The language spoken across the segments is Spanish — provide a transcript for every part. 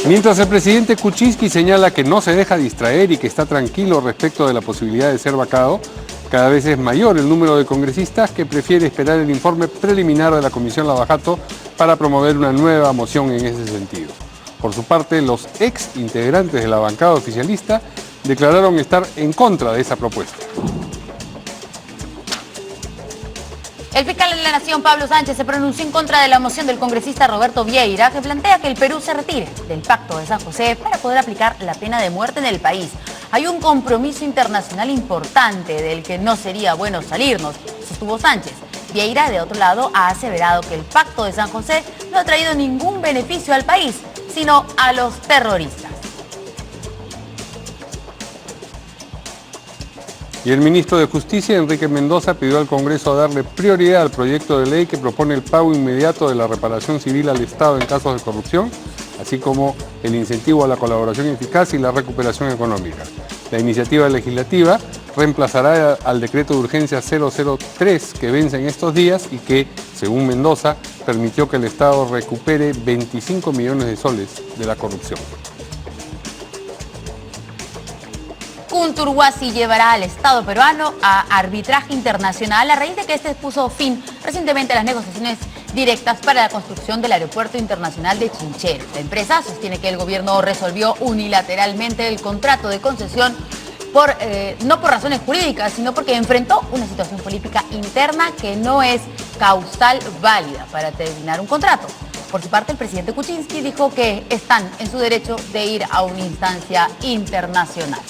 Mientras el presidente Kuczynski señala que no se deja distraer y que está tranquilo respecto de la posibilidad de ser vacado, cada vez es mayor el número de congresistas que prefiere esperar el informe preliminar de la Comisión Lavajato para promover una nueva moción en ese sentido. Por su parte, los ex integrantes de la bancada oficialista declararon estar en contra de esa propuesta. El fiscal de la Nación, Pablo Sánchez, se pronunció en contra de la moción del congresista Roberto Vieira, que plantea que el Perú se retire del Pacto de San José para poder aplicar la pena de muerte en el país. Hay un compromiso internacional importante del que no sería bueno salirnos, sostuvo Sánchez. Vieira, de otro lado, ha aseverado que el Pacto de San José no ha traído ningún beneficio al país, sino a los terroristas. Y el ministro de Justicia, Enrique Mendoza, pidió al Congreso darle prioridad al proyecto de ley que propone el pago inmediato de la reparación civil al Estado en casos de corrupción, así como el incentivo a la colaboración eficaz y la recuperación económica. La iniciativa legislativa reemplazará al decreto de urgencia 003 que vence en estos días y que, según Mendoza, permitió que el Estado recupere 25 millones de soles de la corrupción. Kunturhuasi llevará al Estado peruano a arbitraje internacional a raíz de que este puso fin recientemente a las negociaciones directas para la construcción del aeropuerto internacional de Chinchero. La empresa sostiene que el gobierno resolvió unilateralmente el contrato de concesión no por razones jurídicas, sino porque enfrentó una situación política interna que no es causal válida para terminar un contrato. Por su parte, el presidente Kuczynski dijo que están en su derecho de ir a una instancia internacional.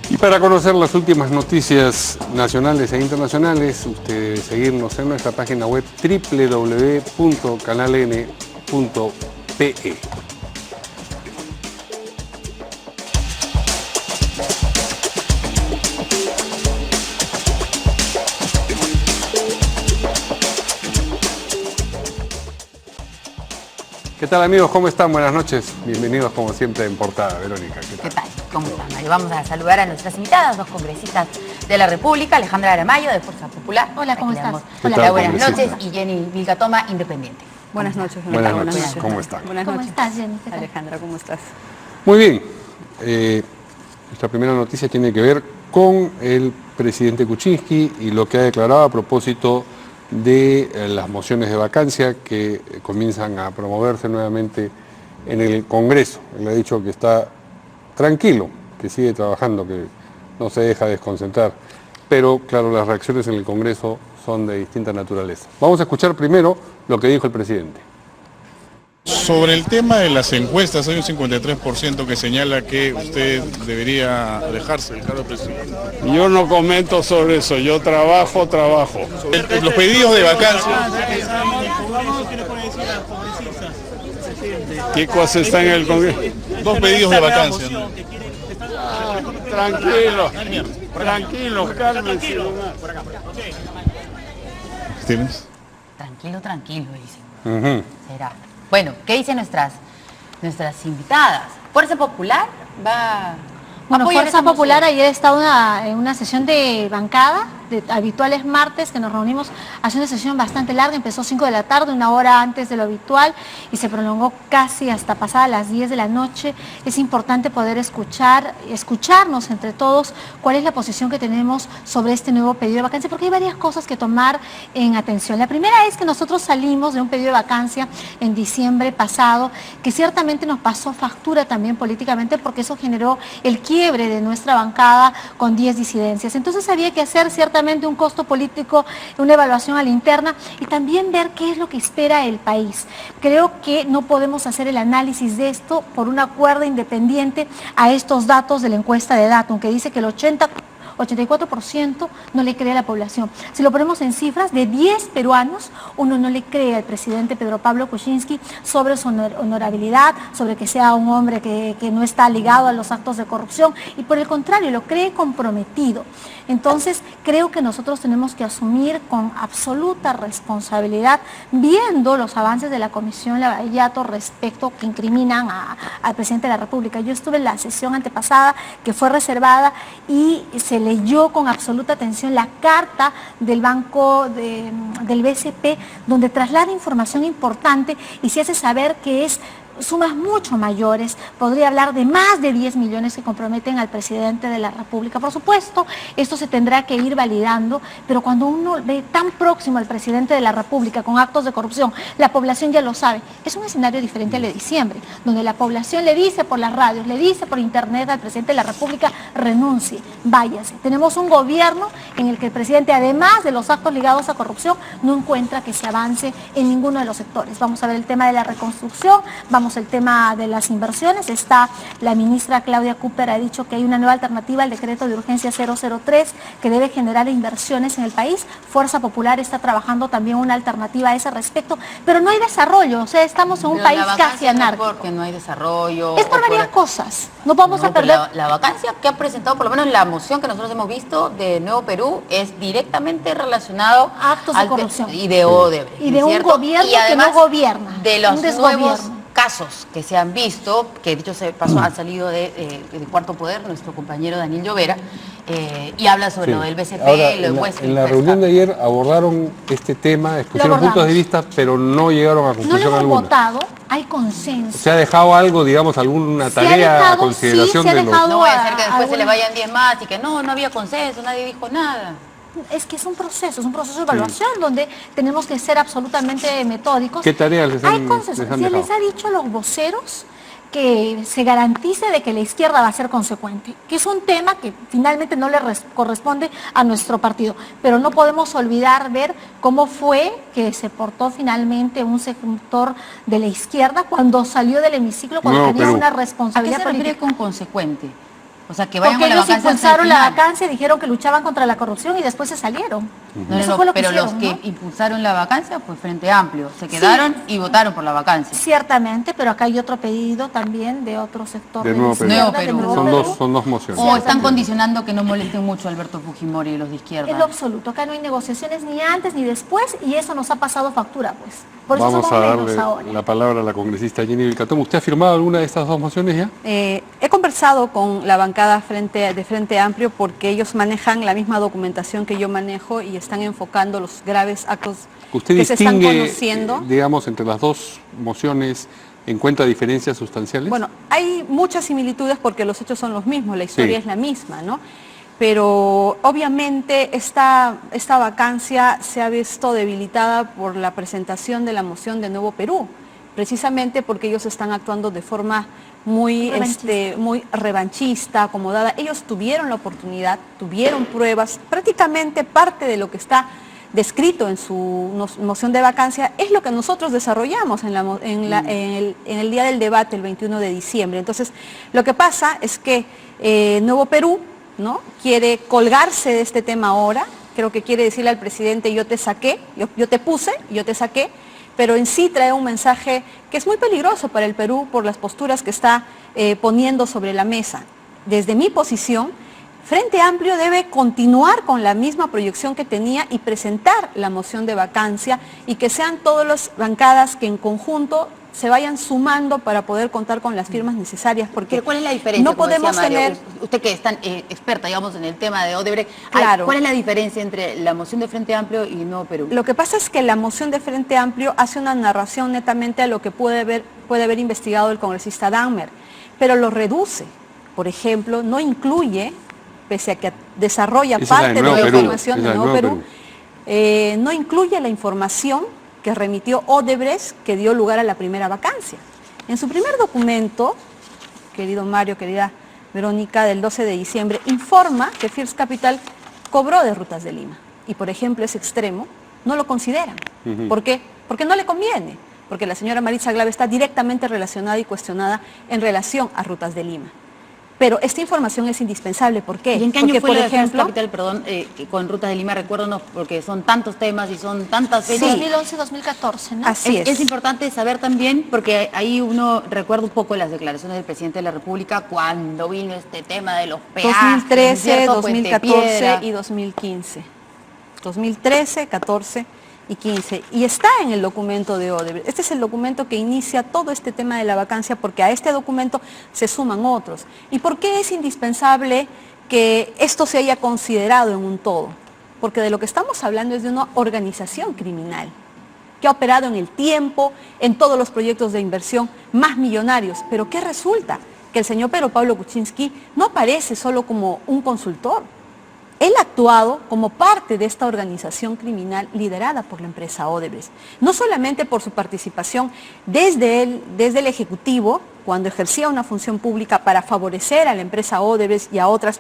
Y para conocer las últimas noticias nacionales e internacionales, usted debe seguirnos en nuestra página web www.canaln.pe. ¿Qué tal, amigos? ¿Cómo están? Buenas noches. Bienvenidos como siempre en Portada. Verónica, ¿qué tal? ¿Cómo están, Mario? Vamos a saludar a nuestras invitadas, dos congresistas de la República, Alejandra Aramayo, de Fuerza Popular. Hola, ¿cómo estás? Hola, buenas noches. Y Jenny Vilcatoma, Independiente. Buenas noches. Buenas noches. ¿Cómo están? Buenas noches. ¿Cómo estás, Jenny? Alejandra, ¿cómo estás? Muy bien. Nuestra primera noticia tiene que ver con el presidente Kuczynski y lo que ha declarado a propósito de las mociones de vacancia que comienzan a promoverse nuevamente en el Congreso. Él ha dicho que está tranquilo, que sigue trabajando, que no se deja desconcentrar, pero claro, las reacciones en el Congreso son de distinta naturaleza. Vamos a escuchar primero lo que dijo el presidente. Sobre el tema de las encuestas, hay un 53% que señala que usted debería alejarse del cargo de presidente. Yo no comento sobre eso, yo trabajo. Los pedidos de vacancia. ¿Qué cosa está en el Congreso? Dos pedidos de vacancia. Tranquilo, cálmense. ¿Tienes? Tranquilo, dicen. Será. Bueno, ¿qué dicen nuestras invitadas? ¿Fuerza Popular va Bueno, Fuerza Popular ayer estaba en una sesión de bancada, de habituales martes, que nos reunimos, hace una sesión bastante larga, empezó 5 de la tarde, una hora antes de lo habitual, y se prolongó casi hasta pasadas las 10 de la noche. Es importante poder escucharnos entre todos cuál es la posición que tenemos sobre este nuevo pedido de vacancia, porque hay varias cosas que tomar en atención. La primera es que nosotros salimos de un pedido de vacancia en diciembre pasado, que ciertamente nos pasó factura también políticamente, porque eso generó el quiebre de nuestra bancada con 10 disidencias. Entonces había que hacer ciertamente un costo político, una evaluación a la interna y también ver qué es lo que espera el país. Creo que no podemos hacer el análisis de esto por una cuerda independiente a estos datos de la encuesta de Datum, que dice que el 84% no le cree a la población. Si lo ponemos en cifras, de 10 peruanos, uno no le cree al presidente Pedro Pablo Kuczynski sobre su honorabilidad, sobre que sea un hombre que no está ligado a los actos de corrupción, y por el contrario, lo cree comprometido. Entonces, creo que nosotros tenemos que asumir con absoluta responsabilidad, viendo los avances de la Comisión Lavallato respecto que incriminan al presidente de la República. Yo estuve en la sesión antepasada, que fue reservada, y se leyó con absoluta atención la carta del banco del BCP, donde traslada información importante y se hace saber que es sumas mucho mayores, podría hablar de más de 10 millones que comprometen al presidente de la República. Por supuesto, esto se tendrá que ir validando, pero cuando uno ve tan próximo al presidente de la República con actos de corrupción, la población ya lo sabe. Es un escenario diferente al de diciembre, donde la población le dice por las radios, le dice por internet al presidente de la República, renuncie, váyase. Tenemos un gobierno en el que el presidente, además de los actos ligados a corrupción, no encuentra que se avance en ninguno de los sectores. Vamos a ver el tema de la reconstrucción, vamos el tema de las inversiones. Está la ministra Claudia Cooper, ha dicho que hay una nueva alternativa al decreto de urgencia 003 que debe generar inversiones en el país. Fuerza Popular está trabajando también una alternativa a ese respecto, pero no hay desarrollo, o sea, estamos en un país casi anárquico. No, porque no hay desarrollo. Es por varias cosas, no vamos a perder. La vacancia que ha presentado, por lo menos la moción que nosotros hemos visto de Nuevo Perú, es directamente relacionado a actos de corrupción y de Odebrecht. Y de un gobierno que no gobierna. De los nuevos casos que se han visto, que dicho se pasó, han salido de Cuarto Poder, nuestro compañero Daniel Llovera, y habla sobre lo del BCP. Ahora, lo de Wesley. en la reunión de ayer abordaron este tema, expusieron puntos de vista, pero no llegaron a conclusión alguna. No lo hemos alguna. votado, hay consenso. ¿Se ha dejado algo, digamos, alguna tarea a consideración sí, de los...? No vaya a ser que después se le vayan 10 más y que no había consenso, nadie dijo nada. Es que es un proceso de evaluación donde tenemos que ser absolutamente metódicos. ¿Qué tareas les han dejado? Se les ha dicho a los voceros que se garantice de que la izquierda va a ser consecuente, que es un tema que finalmente no le corresponde a nuestro partido, pero no podemos olvidar ver cómo fue que se portó finalmente un sector de la izquierda cuando salió del hemiciclo, cuando tenía una responsabilidad política. ¿A qué se refiere con consecuente? O sea, que vayan porque con la ellos vacancia impulsaron la vacancia, dijeron que luchaban contra la corrupción y después se salieron. Eso fue lo que hicieron, los que impulsaron la vacancia, pues Frente Amplio, se quedaron y votaron por la vacancia. Ciertamente, pero acá hay otro pedido también de otro sector de Nuevo Perú. Son dos mociones. O están condicionando que no molesten mucho a Alberto Fujimori y los de izquierda. En lo absoluto, acá no hay negociaciones ni antes ni después y eso nos ha pasado factura, pues. Por Vamos eso a somos darle ahora. la palabra a la congresista Jenny Vilcatón. ¿Usted ha firmado alguna de estas dos mociones ya? He conversado con la bancada de Frente Amplio porque ellos manejan la misma documentación que yo manejo y están enfocando los graves actos que se están conociendo. Digamos, entre las dos mociones, ¿encuentra diferencias sustanciales? Bueno, hay muchas similitudes porque los hechos son los mismos, la historia es la misma, ¿no? Pero obviamente esta vacancia se ha visto debilitada por la presentación de la moción de Nuevo Perú, precisamente porque ellos están actuando de forma muy revanchista, acomodada. Ellos tuvieron la oportunidad, tuvieron pruebas, prácticamente parte de lo que está descrito en su moción de vacancia es lo que nosotros desarrollamos en el día del debate, el 21 de diciembre. Entonces, lo que pasa es que Nuevo Perú, ¿no?, quiere colgarse de este tema ahora, creo que quiere decirle al presidente, yo te saqué, yo te puse, yo te saqué, pero en sí trae un mensaje que es muy peligroso para el Perú por las posturas que está poniendo sobre la mesa. Desde mi posición, Frente Amplio debe continuar con la misma proyección que tenía y presentar la moción de vacancia y que sean todas las bancadas que en conjunto se vayan sumando para poder contar con las firmas necesarias. Porque ¿pero cuál es la diferencia? No podemos tener... Usted que es tan experta, digamos, en el tema de Odebrecht, claro. ¿Cuál es la diferencia entre la moción de Frente Amplio y Nuevo Perú? Lo que pasa es que la moción de Frente Amplio hace una narración netamente a lo que puede haber investigado el congresista Dahmer, pero lo reduce. Por ejemplo, no incluye, pese a que desarrolla parte de la información de Nuevo Perú, no incluye la información que remitió Odebrecht, que dio lugar a la primera vacancia. En su primer documento, querido Mario, querida Verónica, del 12 de diciembre, informa que First Capital cobró de Rutas de Lima. Y, por ejemplo, ese extremo no lo consideran. ¿Por qué? Porque no le conviene. Porque la señora Maritza Glave está directamente relacionada y cuestionada en relación a Rutas de Lima. Pero esta información es indispensable. ¿Por qué? ¿Y en qué año porque, fue por la ejemplo, Capital, perdón, con Rutas de Lima? Recuérdanos, porque son tantos temas y son tantas fechas. 2011-2014, ¿no? Así es. Es importante saber también, porque ahí uno recuerda un poco las declaraciones del presidente de la República cuando vino este tema de los peajes. 2013, 2014 y 2015. 2013, 14 y 15. Y está en el documento de Odebrecht. Este es el documento que inicia todo este tema de la vacancia porque a este documento se suman otros. ¿Y por qué es indispensable que esto se haya considerado en un todo, porque de lo que estamos hablando es de una organización criminal que ha operado en el tiempo, en todos los proyectos de inversión más millonarios. Pero ¿qué resulta? Que el señor Pedro Pablo Kuczynski no aparece solo como un consultor. Él ha actuado como parte de esta organización criminal liderada por la empresa Odebrecht. No solamente por su participación desde el Ejecutivo, cuando ejercía una función pública para favorecer a la empresa Odebrecht y a otras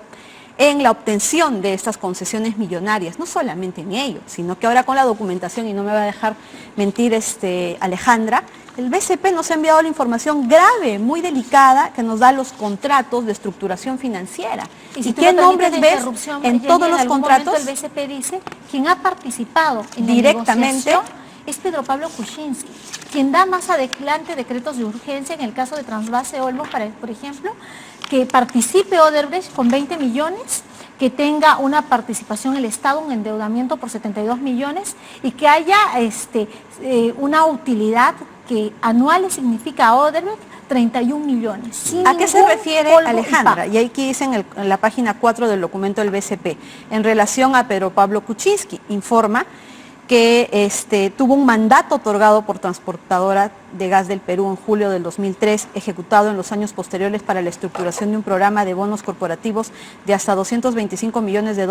en la obtención de estas concesiones millonarias, no solamente en ello, sino que ahora con la documentación, y no me va a dejar mentir Alejandra, el BCP nos ha enviado la información grave, muy delicada, que nos da los contratos de estructuración financiera. ¿Y qué nombres ves en todos los contratos? El BCP dice, quien ha participado en directamente la negociación es Pedro Pablo Kuczynski, quien da más adelante decretos de urgencia en el caso de Transvase Olmos, por ejemplo, que participe Odebrecht con 20 millones, que tenga una participación el Estado, un endeudamiento por 72 millones y que haya una utilidad que anual le significa a Odebrecht 31 millones. ¿A qué se refiere, Alejandra? Y aquí dice en la página 4 del documento del BCP, en relación a Pedro Pablo Kuczynski, informa que tuvo un mandato otorgado por Transportadora de Gas del Perú en julio del 2003, ejecutado en los años posteriores para la estructuración de un programa de bonos corporativos de hasta 225 millones de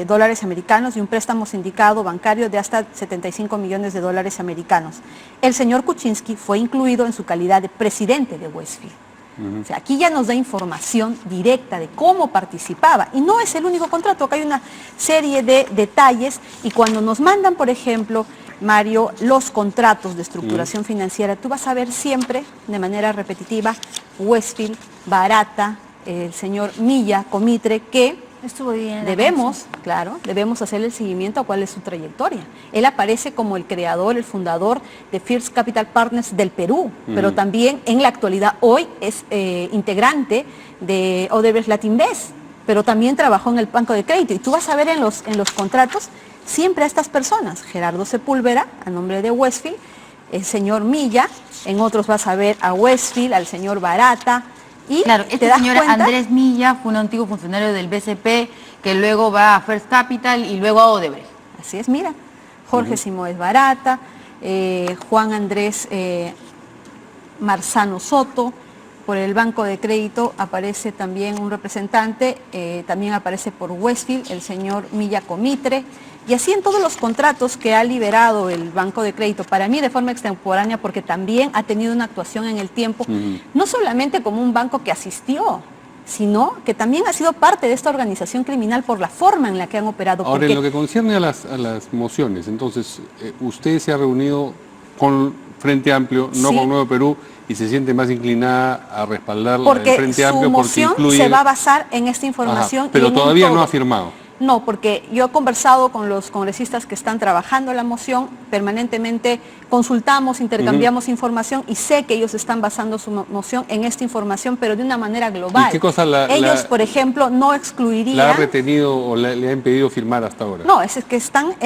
dólares americanos y un préstamo sindicado bancario de hasta 75 millones de dólares americanos. El señor Kuczynski fue incluido en su calidad de presidente de Westfield. O sea, aquí ya nos da información directa de cómo participaba. Y no es el único contrato, acá hay una serie de detalles. Y cuando nos mandan, por ejemplo, Mario, los contratos de estructuración financiera, tú vas a ver siempre, de manera repetitiva, Westfield, Barata, el señor Milla, Comitre, que debemos hacer el seguimiento a cuál es su trayectoria. Él aparece como el creador, el fundador de First Capital Partners del Perú, pero también en la actualidad hoy es integrante de Odebrecht Latinvest, pero también trabajó en el Banco de Crédito. Y tú vas a ver en los contratos siempre a estas personas, Gerardo Sepúlveda, a nombre de Westfield, el señor Milla, en otros vas a ver a Westfield, al señor Barata. Y claro, este señor Andrés Milla fue un antiguo funcionario del BCP que luego va a First Capital y luego a Odebrecht. Así es, mira, Jorge Simoes Barata, Juan Andrés Marzano Soto. Por el Banco de Crédito aparece también un representante, también aparece por Westfield el señor Milla Comitre. Y así en todos los contratos que ha liberado el Banco de Crédito, para mí de forma extemporánea, porque también ha tenido una actuación en el tiempo, no solamente como un banco que asistió, sino que también ha sido parte de esta organización criminal por la forma en la que han operado. Ahora, en lo que concierne a las mociones, entonces, usted se ha reunido con Frente Amplio, no con Nuevo Perú, y se siente más inclinada a respaldar el Frente Amplio porque incluye... Porque su moción se va a basar en esta información. Pero todavía no ha firmado. No, porque yo he conversado con los congresistas que están trabajando la moción, permanentemente consultamos, intercambiamos información y sé que ellos están basando su moción en esta información, pero de una manera global. ¿Y qué cosa ellos, por ejemplo, no excluirían... ¿La ha retenido o le ha impedido firmar hasta ahora? No, es que están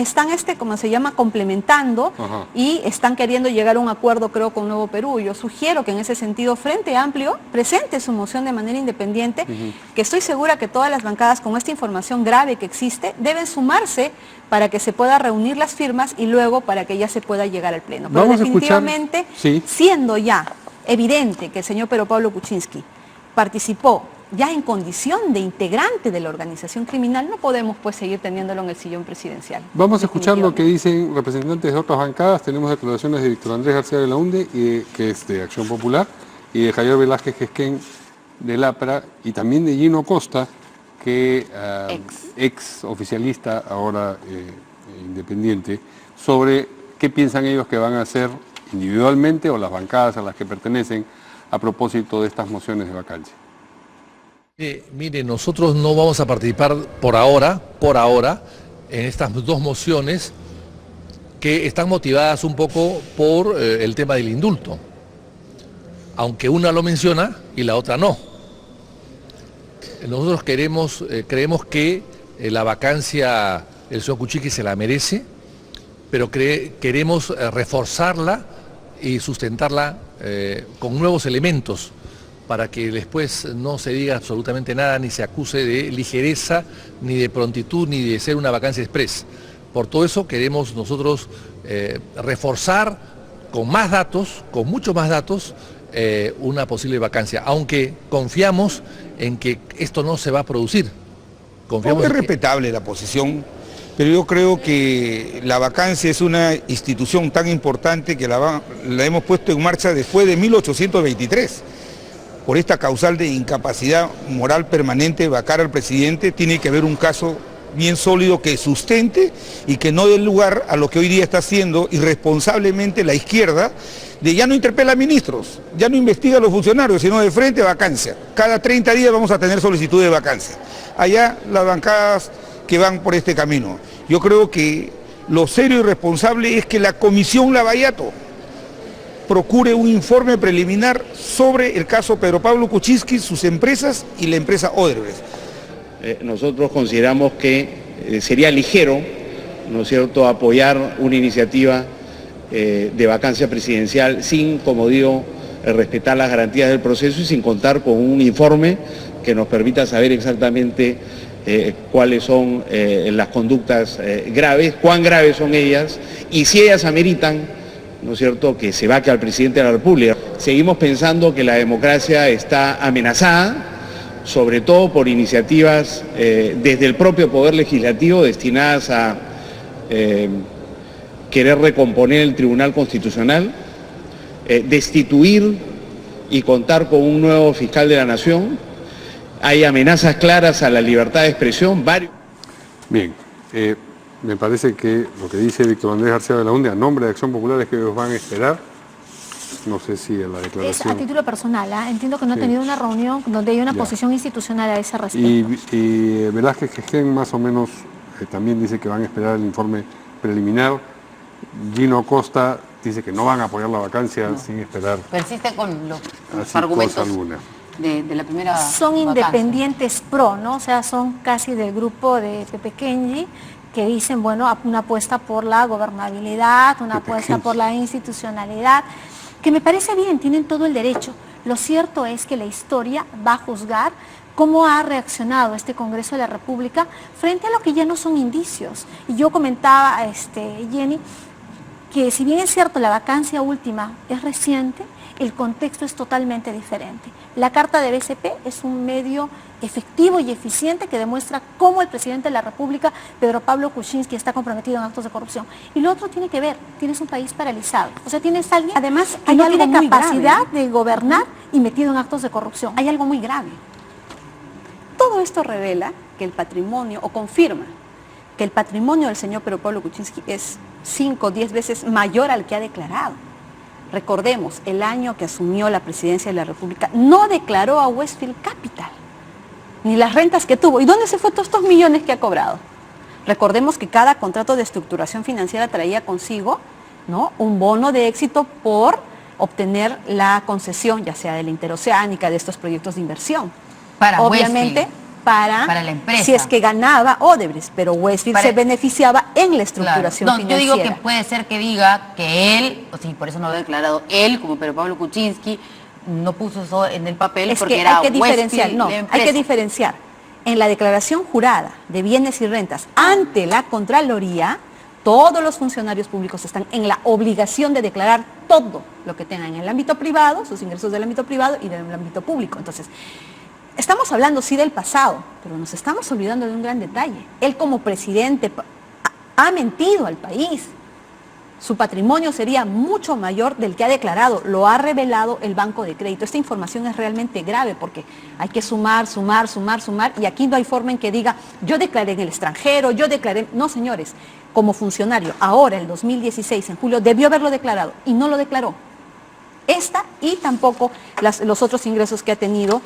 como se llama, complementando y están queriendo llegar a un acuerdo, creo, con Nuevo Perú. Yo sugiero que en ese sentido Frente Amplio presente su moción de manera independiente, que estoy segura que todas las bancadas con esta información grave que existe deben sumarse para que se pueda reunir las firmas y luego para que ya se pueda llegar al Pleno. Pero vamos definitivamente, a escuchar, siendo ya evidente que el señor Pedro Pablo Kuczynski participó ya en condición de integrante de la organización criminal, no podemos pues seguir teniéndolo en el sillón presidencial. Vamos a escuchar lo que dicen representantes de otras bancadas. Tenemos declaraciones de Víctor Andrés García de la UNDE, que es de Acción Popular, y de Javier Velázquez Quesquén del APRA, y también de Gino Costa, que ex oficialista, ahora independiente, sobre qué piensan ellos que van a hacer individualmente o las bancadas a las que pertenecen a propósito de estas mociones de vacancia. Mire, nosotros no vamos a participar por ahora, en estas dos mociones que están motivadas un poco por el tema del indulto, aunque una lo menciona y la otra no. Nosotros creemos que la vacancia el señor Kuczynski se la merece, pero queremos reforzarla y sustentarla con nuevos elementos para que después no se diga absolutamente nada, ni se acuse de ligereza, ni de prontitud, ni de ser una vacancia express. Por todo eso queremos nosotros reforzar con más datos, con muchos más datos, una posible vacancia, aunque confiamos en que esto no se va a producir. Es respetable la posición, pero yo creo que la vacancia es una institución tan importante que la hemos puesto en marcha después de 1823. Por esta causal de incapacidad moral permanente de vacar al presidente, tiene que haber un caso bien sólido que sustente y que no dé lugar a lo que hoy día está haciendo irresponsablemente la izquierda, de ya no interpela a ministros, ya no investiga a los funcionarios, sino de frente vacancia. Cada 30 días vamos a tener solicitud de vacancia. Allá las bancadas que van por este camino. Yo creo que lo serio y responsable es que la Comisión Lavallato procure un informe preliminar sobre el caso Pedro Pablo Kuczynski, sus empresas y la empresa Odebrecht. Nosotros consideramos que sería ligero, ¿no es cierto?, apoyar una iniciativa de vacancia presidencial sin, como digo, respetar las garantías del proceso y sin contar con un informe que nos permita saber exactamente cuáles son las conductas graves, cuán graves son ellas y si ellas ameritan, ¿no es cierto?, que se vaque al presidente de la República. Seguimos pensando que la democracia está amenazada, sobre todo por iniciativas desde el propio Poder Legislativo destinadas a querer recomponer el Tribunal Constitucional, destituir y contar con un nuevo fiscal de la Nación. Hay amenazas claras a la libertad de expresión. Bien, me parece que lo que dice Víctor Andrés García Belaúnde a nombre de Acción Popular es que ellos van a esperar. No sé si en la declaración... Es a título personal, ¿eh? Entiendo que no ha tenido una reunión donde hay una posición institucional a ese respecto. Y Velázquez Quején más o menos también dice que van a esperar el informe preliminar. Gino Costa dice que no van a apoyar la vacancia sin esperar. Persiste con los argumentos de la primera Son vacancia. Independientes pro, ¿no? O sea, son casi del grupo de Pepe Kenji, que dicen, bueno, una apuesta por la gobernabilidad, una apuesta por la institucionalidad, que me parece bien, tienen todo el derecho. Lo cierto es que la historia va a juzgar cómo ha reaccionado este Congreso de la República frente a lo que ya no son indicios. Y yo comentaba, Jenny, que si bien es cierto la vacancia última es reciente, el contexto es totalmente diferente. La carta de BCP es un medio efectivo y eficiente que demuestra cómo el presidente de la República, Pedro Pablo Kuczynski, está comprometido en actos de corrupción. Y lo otro tiene que ver, tienes un país paralizado. O sea, tienes alguien además que no tiene capacidad de gobernar y metido en actos de corrupción. Hay algo muy grave. Todo esto revela que el patrimonio, o confirma, que el patrimonio del señor Pedro Pablo Kuczynski es 5 o 10 veces mayor al que ha declarado. Recordemos, el año que asumió la presidencia de la República, no declaró a Westfield Capital, ni las rentas que tuvo. ¿Y dónde se fue todos estos millones que ha cobrado? Recordemos que cada contrato de estructuración financiera traía consigo, ¿no?, un bono de éxito por obtener la concesión, ya sea de la interoceánica, de estos proyectos de inversión. Obviamente, Westfield. Para la empresa. Si es que ganaba Odebrecht, pero Westfield se beneficiaba en la estructuración financiera. Yo digo que puede ser que diga que él, o sí, por eso no lo ha declarado, él, como Pedro Pablo Kuczynski, no puso eso en el papel porque era hay que diferenciar, Westfield, no, hay que diferenciar. En la declaración jurada de bienes y rentas ante la Contraloría, todos los funcionarios públicos están en la obligación de declarar todo lo que tengan en el ámbito privado, sus ingresos del ámbito privado y del ámbito público. Entonces, estamos hablando sí del pasado, pero nos estamos olvidando de un gran detalle. Él como presidente ha mentido al país. Su patrimonio sería mucho mayor del que ha declarado, lo ha revelado el Banco de Crédito. Esta información es realmente grave porque hay que sumar, y aquí no hay forma en que diga, yo declaré en el extranjero, yo declaré... No, señores, como funcionario, ahora, el 2016, en julio, debió haberlo declarado y no lo declaró. Esta y tampoco los otros ingresos que ha tenido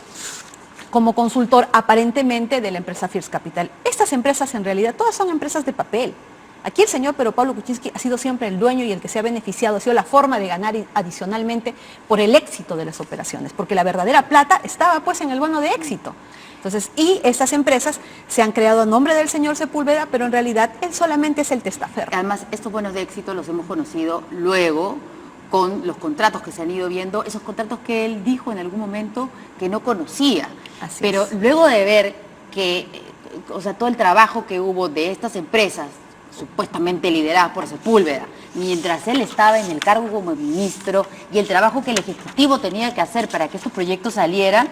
como consultor aparentemente de la empresa First Capital. Estas empresas en realidad todas son empresas de papel. Aquí el señor Pedro Pablo Kuczynski ha sido siempre el dueño y el que se ha beneficiado, ha sido la forma de ganar adicionalmente por el éxito de las operaciones, porque la verdadera plata estaba pues en el bono de éxito. Entonces, y estas empresas se han creado a nombre del señor Sepúlveda, pero en realidad él solamente es el testaferro. Además, estos bonos de éxito los hemos conocido luego con los contratos que se han ido viendo, esos contratos que él dijo en algún momento que no conocía. Así Pero es. luego de ver que, o sea, todo el trabajo que hubo de estas empresas, supuestamente lideradas por Sepúlveda, mientras él estaba en el cargo como ministro, y el trabajo que el Ejecutivo tenía que hacer para que estos proyectos salieran,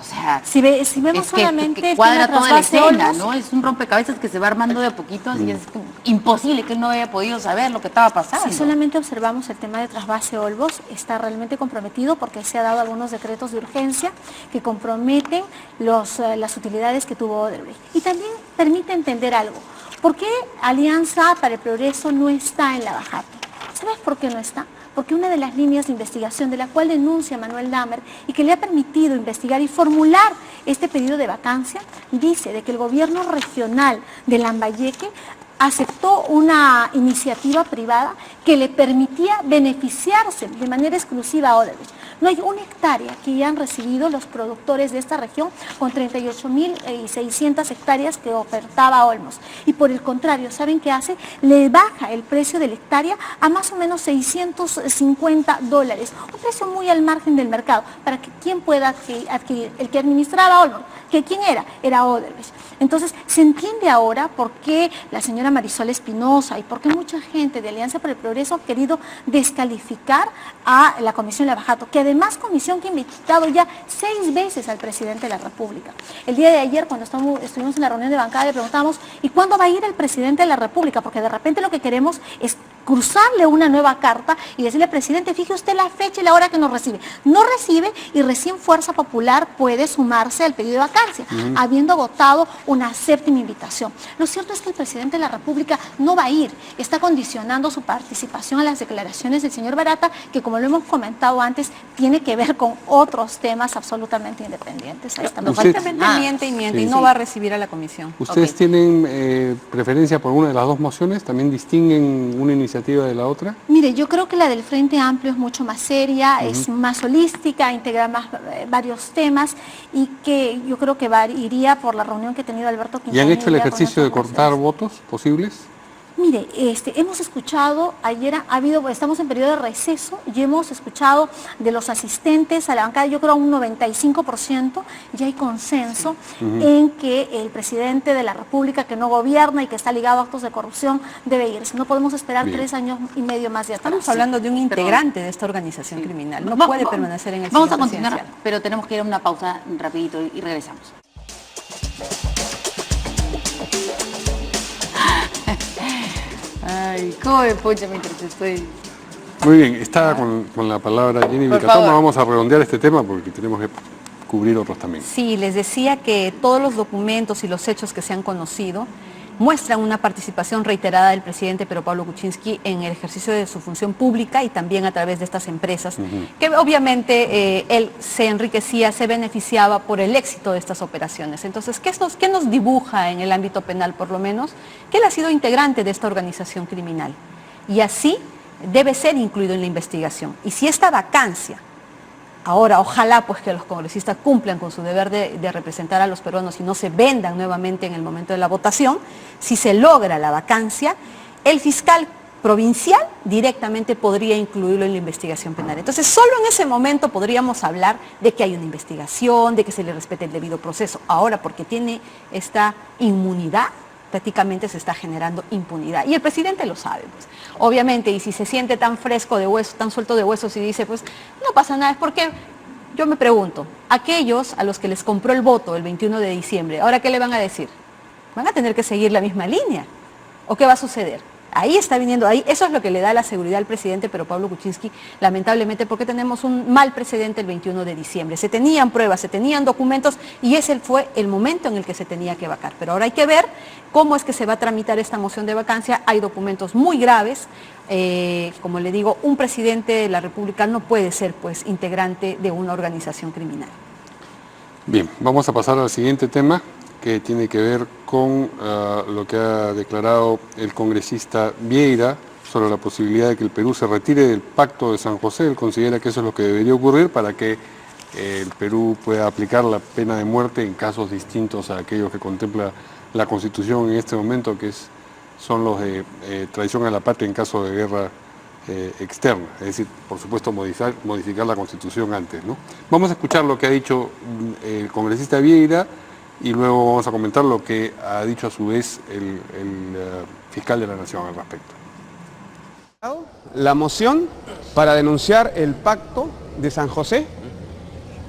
o sea, Si vemos es solamente que el cuadra tema toda la trasvase escena, Olmos, ¿no? Es un rompecabezas que se va armando de a poquitos y es como imposible que él no haya podido saber lo que estaba pasando. Si solamente observamos el tema de trasvase Olmos, está realmente comprometido porque se ha dado algunos decretos de urgencia que comprometen las utilidades que tuvo Odebrecht. Y también permite entender algo. ¿Por qué Alianza para el Progreso no está en Lavajato? ¿Sabes por qué no está? Porque una de las líneas de investigación de la cual denuncia Manuel Dahmer y que le ha permitido investigar y formular este pedido de vacancia, dice de que el gobierno regional de Lambayeque aceptó una iniciativa privada que le permitía beneficiarse de manera exclusiva a Odebrecht. No hay una hectárea que ya han recibido los productores de esta región con 38.600 hectáreas que ofertaba Olmos. Y por el contrario, ¿saben qué hace? Le baja el precio de la hectárea a más o menos $650, un precio muy al margen del mercado, para que quien pueda adquirir. El que administraba Olmos, que ¿quién era? Era Odebrecht. Entonces, se entiende ahora por qué la señora Marisol Espinosa y por qué mucha gente de Alianza para el Progreso ha querido descalificar a la Comisión Lavajato, que además comisión que ha invitado ya 6 veces al presidente de la República. El día de ayer, cuando estuvimos en la reunión de bancada, le preguntamos, ¿y cuándo va a ir el presidente de la República? Porque de repente lo que queremos es cruzarle una nueva carta y decirle al presidente, fije usted la fecha y la hora que nos recibe. No recibe y recién Fuerza Popular puede sumarse al pedido de vacancia, habiendo agotado una 7ª invitación. Lo cierto es que el presidente de la República no va a ir, está condicionando su participación a las declaraciones del señor Barata, que como lo hemos comentado antes, tiene que ver con otros temas absolutamente independientes. Ahí estamos. Aparentemente miente y miente y no va a recibir a la comisión. ¿Ustedes tienen preferencia por una de las dos mociones? ¿También distinguen una iniciativa de la otra? Mire, yo creo que la del Frente Amplio es mucho más seria, es más holística, integra más varios temas y que yo creo que iría por la reunión que ha tenido Alberto Quintanilla. ¿Y han hecho el ejercicio de con cortar votos posibles? Mire, hemos escuchado, estamos en periodo de receso y hemos escuchado de los asistentes a la bancada, yo creo un 95%, ya hay consenso en que el presidente de la República que no gobierna y que está ligado a actos de corrupción debe irse. No podemos esperar 3 años y medio más de atrás. Estamos hablando de un integrante de esta organización criminal, no puede permanecer en el Vamos a sillón continuar, presidencial. pero tenemos que ir a una pausa rapidito y regresamos. Ay, ¿cómo me poncha mientras estoy...? Muy bien, está con la palabra Jenny Por Vilcatoma. favor. Vamos a redondear este tema porque tenemos que cubrir otros también. Sí, les decía que todos los documentos y los hechos que se han conocido muestran una participación reiterada del presidente Pedro Pablo Kuczynski en el ejercicio de su función pública y también a través de estas empresas, que obviamente él se enriquecía, se beneficiaba por el éxito de estas operaciones. Entonces, ¿qué nos dibuja en el ámbito penal, por lo menos? Que él ha sido integrante de esta organización criminal y así debe ser incluido en la investigación. Y si esta vacancia, ahora ojalá pues que los congresistas cumplan con su deber de representar a los peruanos y no se vendan nuevamente en el momento de la votación, si se logra la vacancia, el fiscal provincial directamente podría incluirlo en la investigación penal. Entonces, solo en ese momento podríamos hablar de que hay una investigación, de que se le respete el debido proceso. Ahora, porque tiene esta inmunidad, prácticamente se está generando impunidad. Y el presidente lo sabe, pues. Obviamente, y si se siente tan fresco de huesos, tan suelto de huesos y dice, pues, no pasa nada, es porque yo me pregunto, aquellos a los que les compró el voto el 21 de diciembre, ¿ahora qué le van a decir? ¿Van a tener que seguir la misma línea? ¿O qué va a suceder? Ahí está viniendo, eso es lo que le da la seguridad al presidente Pedro Pablo Kuczynski, lamentablemente, porque tenemos un mal precedente el 21 de diciembre. Se tenían pruebas, se tenían documentos y ese fue el momento en el que se tenía que vacar. Pero ahora hay que ver cómo es que se va a tramitar esta moción de vacancia. Hay documentos muy graves. Como le digo, un presidente de la República no puede ser pues integrante de una organización criminal. Bien, vamos a pasar al siguiente tema, que tiene que ver con lo que ha declarado el congresista Vieira sobre la posibilidad de que el Perú se retire del Pacto de San José. Él considera que eso es lo que debería ocurrir para que el Perú pueda aplicar la pena de muerte en casos distintos a aquellos que contempla la Constitución en este momento, que son los de traición a la patria en caso de guerra externa, es decir, por supuesto modificar la Constitución antes, ¿no? Vamos a escuchar lo que ha dicho el congresista Vieira y luego vamos a comentar lo que ha dicho a su vez el fiscal de la Nación al respecto. La moción para denunciar el pacto de San José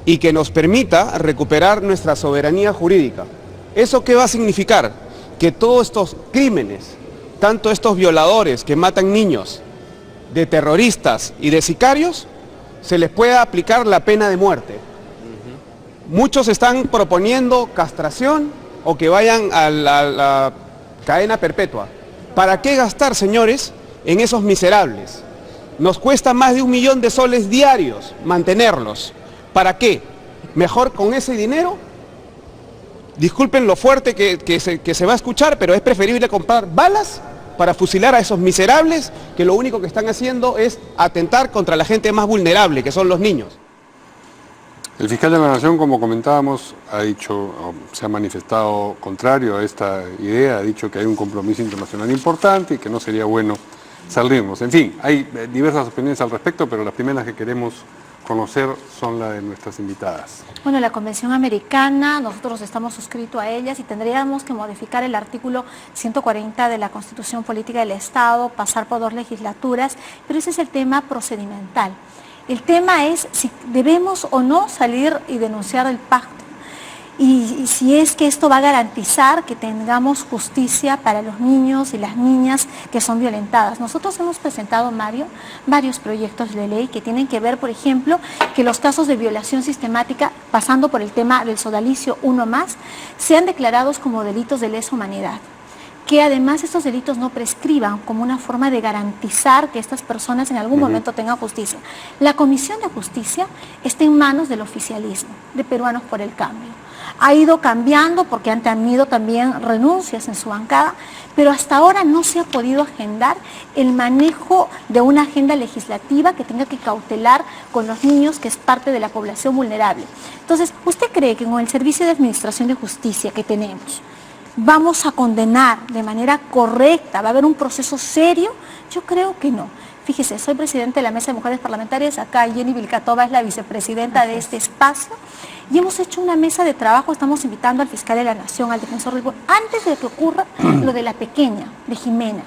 y que nos permita recuperar nuestra soberanía jurídica. ¿Eso qué va a significar? Que todos estos crímenes, tanto estos violadores que matan niños, de terroristas y de sicarios, se les pueda aplicar la pena de muerte. Muchos están proponiendo castración o que vayan a la cadena perpetua. ¿Para qué gastar, señores, en esos miserables? Nos cuesta más de 1 millón de soles diarios mantenerlos. ¿Para qué? Mejor con ese dinero, disculpen lo fuerte que se va a escuchar, pero es preferible comprar balas para fusilar a esos miserables que lo único que están haciendo es atentar contra la gente más vulnerable, que son los niños. El fiscal de la Nación, como comentábamos, ha dicho, se ha manifestado contrario a esta idea, ha dicho que hay un compromiso internacional importante y que no sería bueno salirnos. En fin, hay diversas opiniones al respecto, pero las primeras que queremos conocer son las de nuestras invitadas. Bueno, la Convención Americana, nosotros estamos suscritos a ellas y tendríamos que modificar el artículo 140 de la Constitución Política del Estado, pasar por 2 legislaturas, pero ese es el tema procedimental. El tema es si debemos o no salir y denunciar el pacto y si es que esto va a garantizar que tengamos justicia para los niños y las niñas que son violentadas. Nosotros hemos presentado, Mario, varios proyectos de ley que tienen que ver, por ejemplo, que los casos de violación sistemática, pasando por el tema del sodalicio uno más, sean declarados como delitos de lesa humanidad. Que además estos delitos no prescriban como una forma de garantizar que estas personas en algún momento tengan justicia. La Comisión de Justicia está en manos del oficialismo, de Peruanos por el Cambio. Ha ido cambiando porque han tenido también renuncias en su bancada, pero hasta ahora no se ha podido agendar el manejo de una agenda legislativa que tenga que cautelar con los niños, que es parte de la población vulnerable. Entonces, ¿usted cree que con el Servicio de Administración de Justicia que tenemos, vamos a condenar de manera correcta? ¿Va a haber un proceso serio? Yo creo que no. Fíjese, soy presidente de la Mesa de Mujeres Parlamentarias, acá Jenny Vilcatova es la vicepresidenta de este espacio, y hemos hecho una mesa de trabajo, estamos invitando al fiscal de la Nación, al defensor del pueblo, antes de que ocurra lo de la pequeña, de Jimena.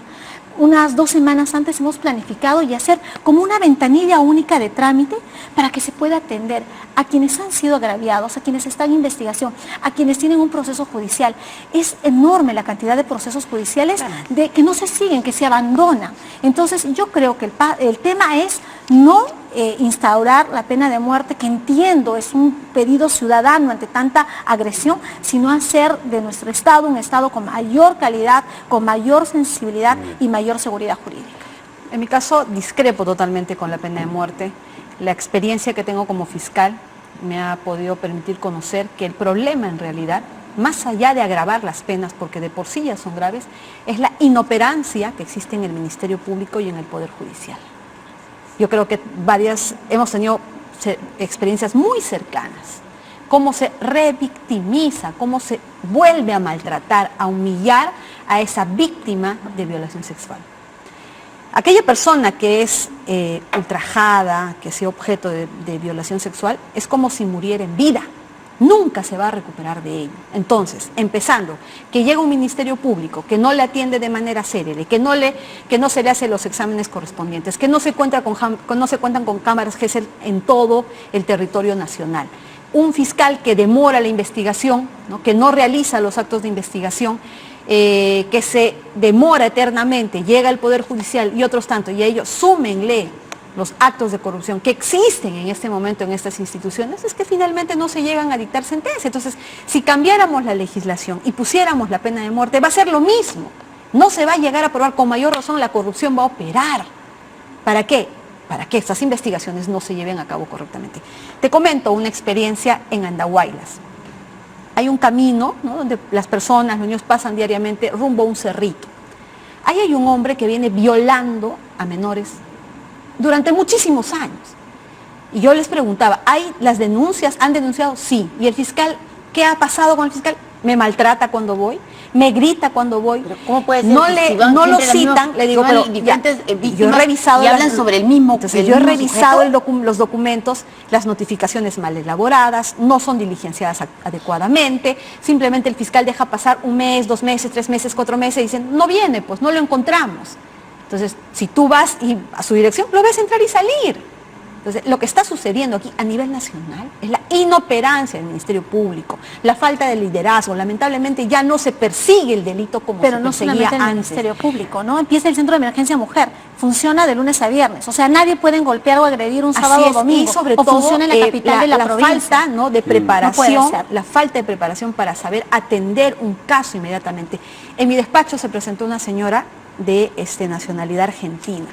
Unas 2 semanas antes hemos planificado y hacer como una ventanilla única de trámite para que se pueda atender a quienes han sido agraviados, a quienes están en investigación, a quienes tienen un proceso judicial. Es enorme la cantidad de procesos judiciales que no se siguen, que se abandonan. Entonces yo creo que el tema es no instaurar la pena de muerte, que entiendo es un pedido ciudadano ante tanta agresión, sino hacer de nuestro Estado un Estado con mayor calidad, con mayor sensibilidad y mayor seguridad jurídica. En mi caso discrepo totalmente con la pena de muerte. La experiencia que tengo como fiscal me ha podido permitir conocer que el problema en realidad, más allá de agravar las penas, porque de por sí ya son graves, es la inoperancia que existe en el Ministerio Público y en el Poder Judicial. Yo creo que hemos tenido experiencias muy cercanas, cómo se revictimiza, cómo se vuelve a maltratar, a humillar a esa víctima de violación sexual. Aquella persona que es ultrajada, que sea objeto de violación sexual, es como si muriera en vida. Nunca se va a recuperar de ello. Entonces, empezando, que llega un Ministerio Público que no le atiende de manera seria, que no se le hacen los exámenes correspondientes, que no se cuentan con cámaras GESEL en todo el territorio nacional. Un fiscal que demora la investigación, ¿no? Que no realiza los actos de investigación, que se demora eternamente, llega al Poder Judicial y otros tantos, y a ellos súmenle los actos de corrupción que existen en este momento en estas instituciones, es que finalmente no se llegan a dictar sentencia. Entonces, si cambiáramos la legislación y pusiéramos la pena de muerte, va a ser lo mismo. No se va a llegar a probar, con mayor razón la corrupción va a operar. ¿Para qué? Para que estas investigaciones no se lleven a cabo correctamente. Te comento una experiencia en Andahuaylas. Hay un camino, ¿no?, donde las personas, los niños pasan diariamente rumbo a un cerrito. Ahí hay un hombre que viene violando a menores durante muchísimos años. Y yo les preguntaba, ¿hay las denuncias? ¿Han denunciado? Sí. ¿Y el fiscal? ¿Qué ha pasado con el fiscal? Me maltrata cuando voy. me grita cuando voy. Pero ¿cómo puede ser no que le, si van no lo siempre las mismas- citan, le digo, van pero diferentes yo he víctimas revisado y hablan sobre el mismo. Entonces, el yo he mismo revisado sujeto? los documentos, las notificaciones mal elaboradas, no son diligenciadas adecuadamente, simplemente el fiscal deja pasar 1 mes, 2 meses, 3 meses, 4 meses y dicen, no viene, pues no lo encontramos. Entonces, si tú vas a su dirección, lo ves entrar y salir. Entonces, lo que está sucediendo aquí a nivel nacional es la inoperancia del Ministerio Público, la falta de liderazgo. Lamentablemente ya no se persigue el delito como Pero se no perseguía solamente en el antes. Ministerio Público, ¿no? Empieza el Centro de Emergencia Mujer, funciona de lunes a viernes, o sea, nadie puede golpear o agredir un sábado Así o es, domingo, y sobre o todo funciona en la capital de la provincia. falta, ¿no?, de No puede preparación, ser. la falta de preparación para saber atender un caso inmediatamente. En mi despacho se presentó una señora de nacionalidad argentina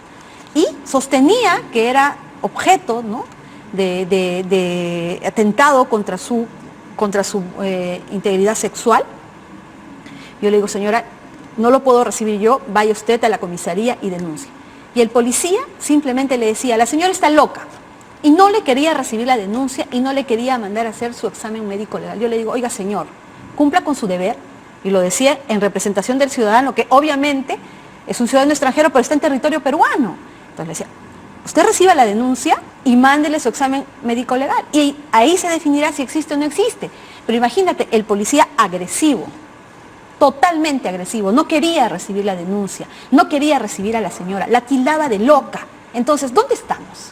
y sostenía que era objeto, ¿no?, de atentado contra su integridad sexual. Yo le digo, señora, no lo puedo recibir yo, vaya usted a la comisaría y denuncie. Y el policía simplemente le decía, la señora está loca, y no le quería recibir la denuncia y no le quería mandar a hacer su examen médico legal. Yo le digo, oiga señor, cumpla con su deber, y lo decía en representación del ciudadano, que obviamente es un ciudadano extranjero, pero está en territorio peruano. Entonces le decía, usted reciba la denuncia y mándele su examen médico legal. Y ahí se definirá si existe o no existe. Pero imagínate, el policía agresivo, totalmente agresivo, no quería recibir la denuncia, no quería recibir a la señora, la tildaba de loca. Entonces, ¿dónde estamos?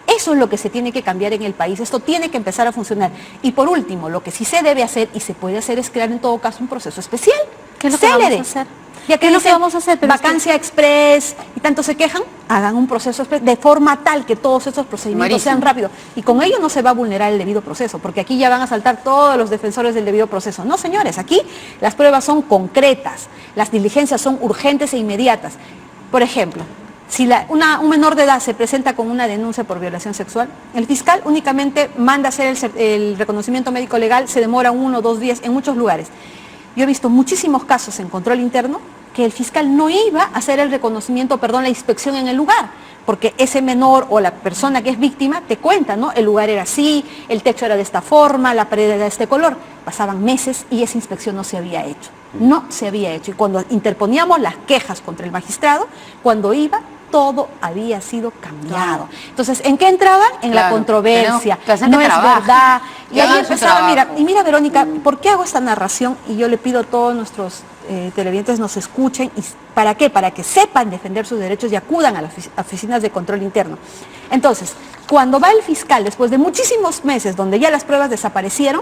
Eso es lo que se tiene que cambiar en el país, esto tiene que empezar a funcionar. Y por último, lo que sí se debe hacer y se puede hacer es crear en todo caso un proceso especial. ¿Qué es lo que vamos a hacer? Ya que ¿Qué es lo que dicen vamos a hacer? Pero vacancia express y tanto se quejan, hagan un proceso express de forma tal que todos estos procedimientos sean rápidos. Y con ello no se va a vulnerar el debido proceso, porque aquí ya van a saltar todos los defensores del debido proceso. No, señores, aquí las pruebas son concretas, las diligencias son urgentes e inmediatas. Por ejemplo, si un menor de edad se presenta con una denuncia por violación sexual, el fiscal únicamente manda hacer el reconocimiento médico legal, se demora 1 o 2 días en muchos lugares. Yo he visto muchísimos casos en control interno que el fiscal no iba a hacer el reconocimiento, la inspección en el lugar, porque ese menor o la persona que es víctima te cuenta, ¿no? El lugar era así, el techo era de esta forma, la pared era de este color. Pasaban meses y esa inspección no se había hecho. No se había hecho. Y cuando interponíamos las quejas contra el magistrado, cuando iba, todo había sido cambiado. Entonces, ¿en qué entraban? En la controversia. No es verdad. Y ahí empezaba, mira Verónica, ¿por qué hago esta narración? Y yo le pido a todos nuestros televidentes nos escuchen. ¿Y para qué? Para que sepan defender sus derechos y acudan a las oficinas de control interno. Entonces, cuando va el fiscal, después de muchísimos meses donde ya las pruebas desaparecieron,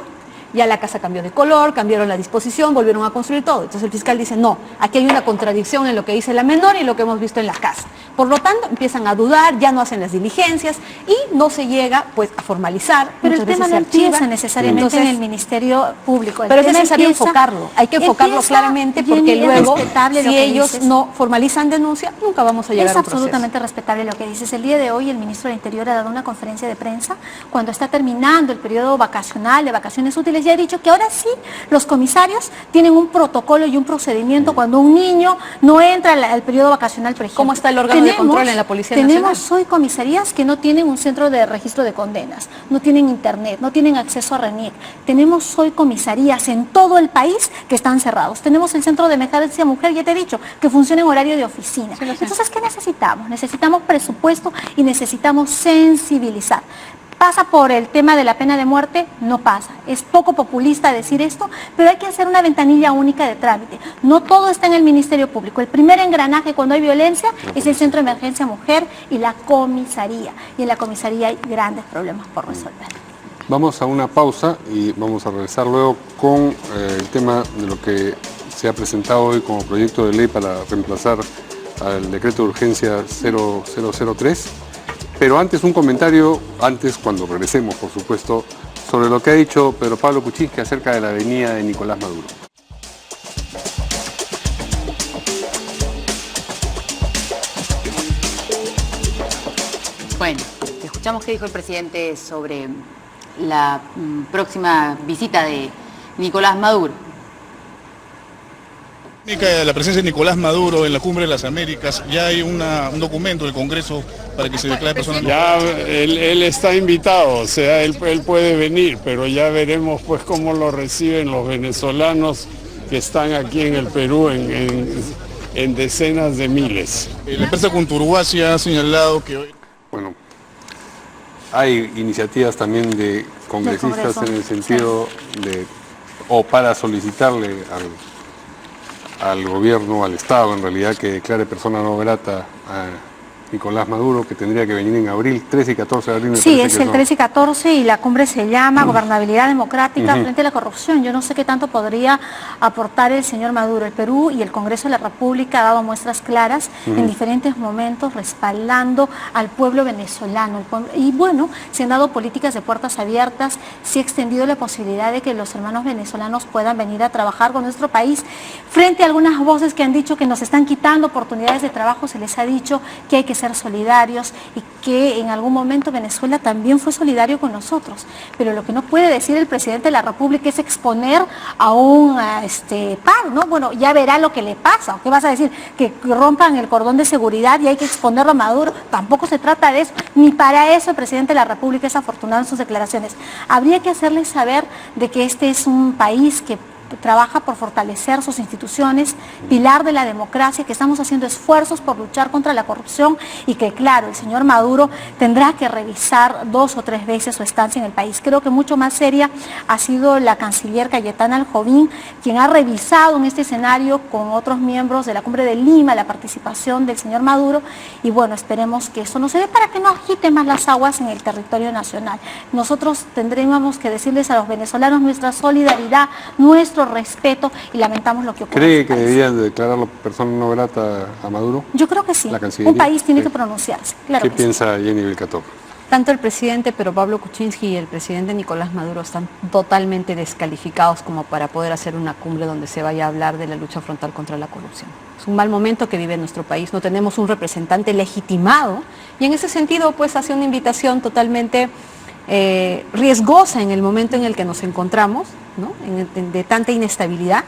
ya la casa cambió de color, cambiaron la disposición, volvieron a construir todo. Entonces el fiscal dice, no, aquí hay una contradicción en lo que dice la menor y lo que hemos visto en la casa. Por lo tanto, empiezan a dudar, ya no hacen las diligencias y no se llega pues a formalizar. Pero el tema no empieza necesariamente en el Ministerio Público. Pero es necesario enfocarlo, hay que enfocarlo claramente porque luego, si ellos no formalizan denuncia, nunca vamos a llegar a un proceso. Es absolutamente respetable lo que dices. El día de hoy el ministro del Interior ha dado una conferencia de prensa cuando está terminando el periodo vacacional, de vacaciones útiles, ya ha dicho que ahora sí los comisarios tienen un protocolo y un procedimiento cuando un niño no entra al periodo vacacional, por ejemplo. ¿Cómo está el órgano de control en la Policía Nacional? Tenemos hoy comisarías que no tienen un centro de registro de condenas, no tienen internet, no tienen acceso a RENIEC. Tenemos hoy comisarías en todo el país que están cerrados. Tenemos el centro de emergencia mujer, ya te he dicho, que funciona en horario de oficina. Sí, entonces, ¿qué necesitamos? Necesitamos presupuesto y necesitamos sensibilizar. ¿Pasa por el tema de la pena de muerte? No pasa. Es poco populista decir esto, pero hay que hacer una ventanilla única de trámite. No todo está en el Ministerio Público. El primer engranaje cuando hay violencia es el Centro de Emergencia Mujer y la comisaría. Y en la comisaría hay grandes problemas por resolver. Vamos a una pausa y vamos a regresar luego con el tema de lo que se ha presentado hoy como proyecto de ley para reemplazar al decreto de urgencia 0003. Pero antes un comentario, cuando regresemos por supuesto, sobre lo que ha dicho Pedro Pablo Kuczynski acerca de la avenida de Nicolás Maduro. Bueno, escuchamos qué dijo el presidente sobre la próxima visita de Nicolás Maduro. La presencia de Nicolás Maduro en la Cumbre de las Américas, ya hay un documento del Congreso para que se declare persona. Ya él está invitado, o sea, él puede venir, pero ya veremos pues cómo lo reciben los venezolanos que están aquí en el Perú en decenas de miles. La empresa Conturguasi ha señalado que hoy... Bueno, hay iniciativas también de congresistas en el sentido de, o para solicitarle al gobierno, al Estado en realidad, que declare persona no grata a Nicolás Maduro, que tendría que venir en abril, 13 y 14 de abril. Sí, es el 13 y 14 y la cumbre se llama Gobernabilidad Democrática frente a la corrupción. Yo no sé qué tanto podría aportar el señor Maduro. El Perú y el Congreso de la República ha dado muestras claras en diferentes momentos respaldando al pueblo venezolano. Y bueno, se han dado políticas de puertas abiertas, se ha extendido la posibilidad de que los hermanos venezolanos puedan venir a trabajar con nuestro país. Frente a algunas voces que han dicho que nos están quitando oportunidades de trabajo, se les ha dicho que hay que ser solidarios y que en algún momento Venezuela también fue solidario con nosotros. Pero lo que no puede decir el presidente de la República es exponer a un par, ¿no? Bueno, ya verá lo que le pasa. ¿O qué vas a decir? Que rompan el cordón de seguridad y hay que exponerlo a Maduro. Tampoco se trata de eso. Ni para eso el presidente de la República es afortunado en sus declaraciones. Habría que hacerles saber de que este es un país que trabaja por fortalecer sus instituciones, pilar de la democracia, que estamos haciendo esfuerzos por luchar contra la corrupción y que, claro, el señor Maduro tendrá que revisar 2 o 3 veces su estancia en el país. Creo que mucho más seria ha sido la canciller Cayetana Aljovín, quien ha revisado en este escenario con otros miembros de la Cumbre de Lima la participación del señor Maduro y bueno, esperemos que eso no se dé para que no agite más las aguas en el territorio nacional. Nosotros tendríamos que decirles a los venezolanos nuestra solidaridad, nuestro respeto y lamentamos lo que ocurre. ¿Cree que deberían de declararlo persona no grata a Maduro? Yo creo que sí. La Cancillería. Un país tiene que pronunciarse. Claro. ¿Qué piensa Jenny Vilcató? Tanto el presidente pero Pablo Kuczynski y el presidente Nicolás Maduro están totalmente descalificados como para poder hacer una cumbre donde se vaya a hablar de la lucha frontal contra la corrupción. Es un mal momento que vive nuestro país, no tenemos un representante legitimado y en ese sentido pues hace una invitación totalmente riesgosa en el momento en el que nos encontramos, ¿no? de tanta inestabilidad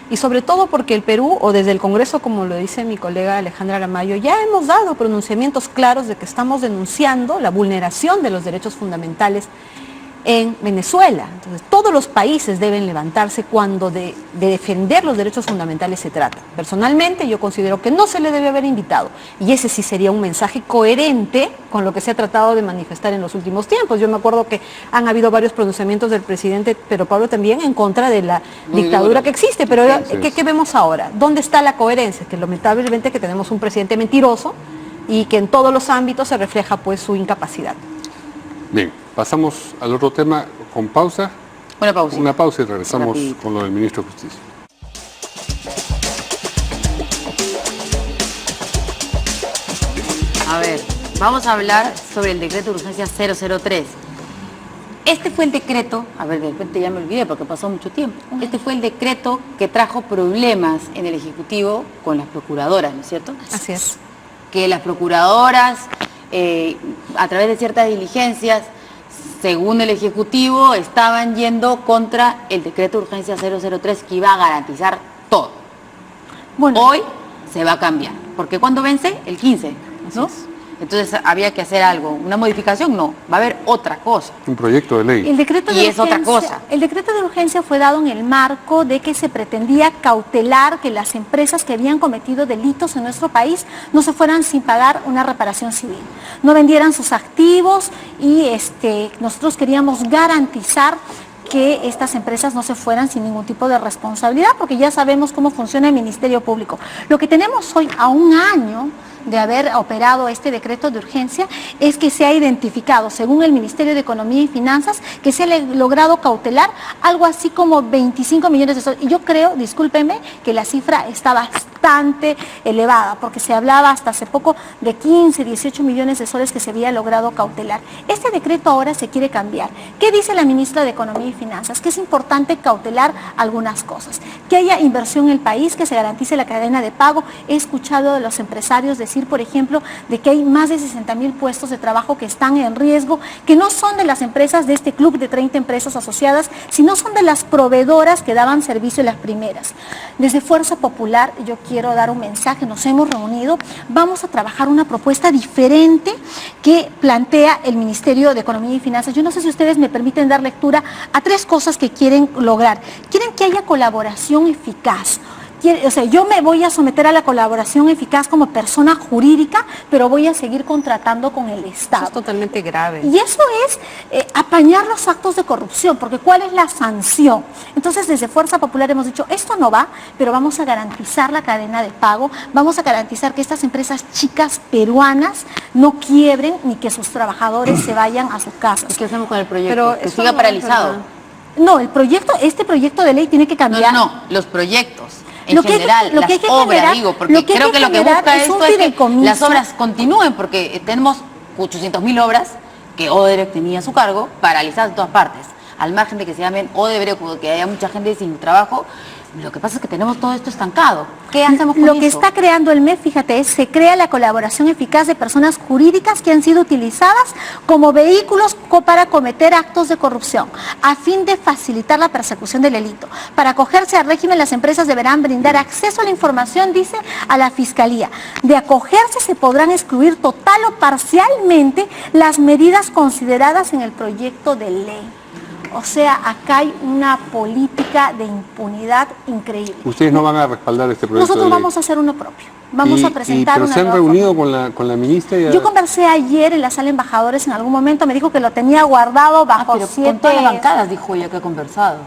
y sobre todo porque el Perú, o desde el Congreso, como lo dice mi colega Alejandra Aramayo, ya hemos dado pronunciamientos claros de que estamos denunciando la vulneración de los derechos fundamentales en Venezuela. Entonces, todos los países deben levantarse cuando de defender los derechos fundamentales se trata. Personalmente, yo considero que no se le debe haber invitado, y ese sí sería un mensaje coherente con lo que se ha tratado de manifestar en los últimos tiempos. Yo me acuerdo que han habido varios pronunciamientos del presidente, pero Pablo también, en contra de la dictadura que existe. Pero ¿qué vemos ahora? ¿Dónde está la coherencia? Que lamentablemente que tenemos un presidente mentiroso y que en todos los ámbitos se refleja pues su incapacidad. Bien, pasamos al otro tema con pausa. Una pausa y regresamos rapidito con lo del ministro de Justicia. A ver, vamos a hablar sobre el decreto de urgencia 003. Este fue el decreto, a ver, de repente ya me olvidé porque pasó mucho tiempo. Este fue el decreto que trajo problemas en el Ejecutivo con las procuradoras, ¿no es cierto? Así es. Que las procuradoras, a través de ciertas diligencias, según el Ejecutivo, estaban yendo contra el decreto de urgencia 003 que iba a garantizar todo. Bueno, hoy se va a cambiar, porque ¿cuándo vence? El 15, ¿no? Entonces había que hacer algo, una modificación, no, va a haber otra cosa. Un proyecto de ley. El decreto de urgencia, es otra cosa. El decreto de urgencia fue dado en el marco de que se pretendía cautelar que las empresas que habían cometido delitos en nuestro país no se fueran sin pagar una reparación civil, no vendieran sus activos y nosotros queríamos garantizar que estas empresas no se fueran sin ningún tipo de responsabilidad, porque ya sabemos cómo funciona el Ministerio Público. Lo que tenemos hoy, a un año de haber operado este decreto de urgencia, es que se ha identificado, según el Ministerio de Economía y Finanzas, que se ha logrado cautelar algo así como 25 millones de soles. Y yo creo, discúlpeme, que la cifra está bastante elevada, porque se hablaba hasta hace poco de 15, 18 millones de soles que se había logrado cautelar. Este decreto ahora se quiere cambiar. ¿Qué dice la ministra de Economía y Finanzas? Que es importante cautelar algunas cosas. Que haya inversión en el país, que se garantice la cadena de pago. He escuchado de los empresarios decir, por ejemplo, de que hay más de 60,000 puestos de trabajo que están en riesgo, que no son de las empresas de este club de 30 empresas asociadas, sino son de las proveedoras que daban servicio las primeras. Desde Fuerza Popular yo quiero dar un mensaje, nos hemos reunido, vamos a trabajar una propuesta diferente que plantea el Ministerio de Economía y Finanzas. Yo no sé si ustedes me permiten dar lectura a 3 cosas que quieren lograr. Quieren que que haya colaboración eficaz. O sea, yo me voy a someter a la colaboración eficaz como persona jurídica, pero voy a seguir contratando con el Estado. Eso es totalmente grave. Y eso es apañar los actos de corrupción, porque ¿cuál es la sanción? Entonces, desde Fuerza Popular hemos dicho, esto no va, pero vamos a garantizar la cadena de pago, vamos a garantizar que estas empresas chicas peruanas no quiebren ni que sus trabajadores se vayan a sus casas. ¿Qué hacemos con el proyecto? Pero que eso siga no paralizado. No, este proyecto de ley tiene que cambiar. No, los proyectos. En general, las obras, digo, porque creo que lo que busca esto es que las obras continúen, porque tenemos 800.000 obras que Odebrecht tenía a su cargo, paralizadas en todas partes, al margen de que se llamen Odebrecht o que haya mucha gente sin trabajo. Lo que pasa es que tenemos todo esto estancado. ¿Qué hacemos con eso? Lo que está creando el MEF, fíjate, se crea la colaboración eficaz de personas jurídicas que han sido utilizadas como vehículos para cometer actos de corrupción, a fin de facilitar la persecución del delito. Para acogerse al régimen, las empresas deberán brindar acceso a la información, dice, a la Fiscalía. De acogerse se podrán excluir total o parcialmente las medidas consideradas en el proyecto de ley. O sea, acá hay una política de impunidad increíble. ¿Ustedes no van a respaldar este proyecto Nosotros de ley? vamos a hacer uno propio. Vamos a presentar ¿Pero una se han nueva reunido forma. con la ministra? Yo conversé ayer en la sala de embajadores en algún momento, me dijo que lo tenía guardado bajo pero 7... con todas las bancadas, dijo ella que ha conversado.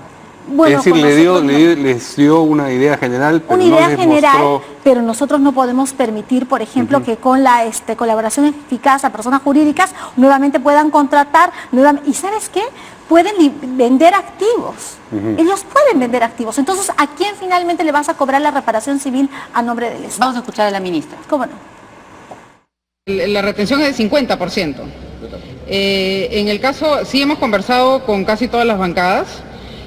Bueno, es decir, con les dio una idea general, pero una no idea les general, mostró... pero nosotros no podemos permitir, por ejemplo, que con la colaboración eficaz a personas jurídicas nuevamente puedan contratar, y ¿sabes qué? Pueden vender activos. Ellos pueden vender activos. Entonces, ¿a quién finalmente le vas a cobrar la reparación civil a nombre del Estado? Vamos a escuchar a la ministra. ¿Cómo no? La retención es del 50%. En el caso, sí hemos conversado con casi todas las bancadas,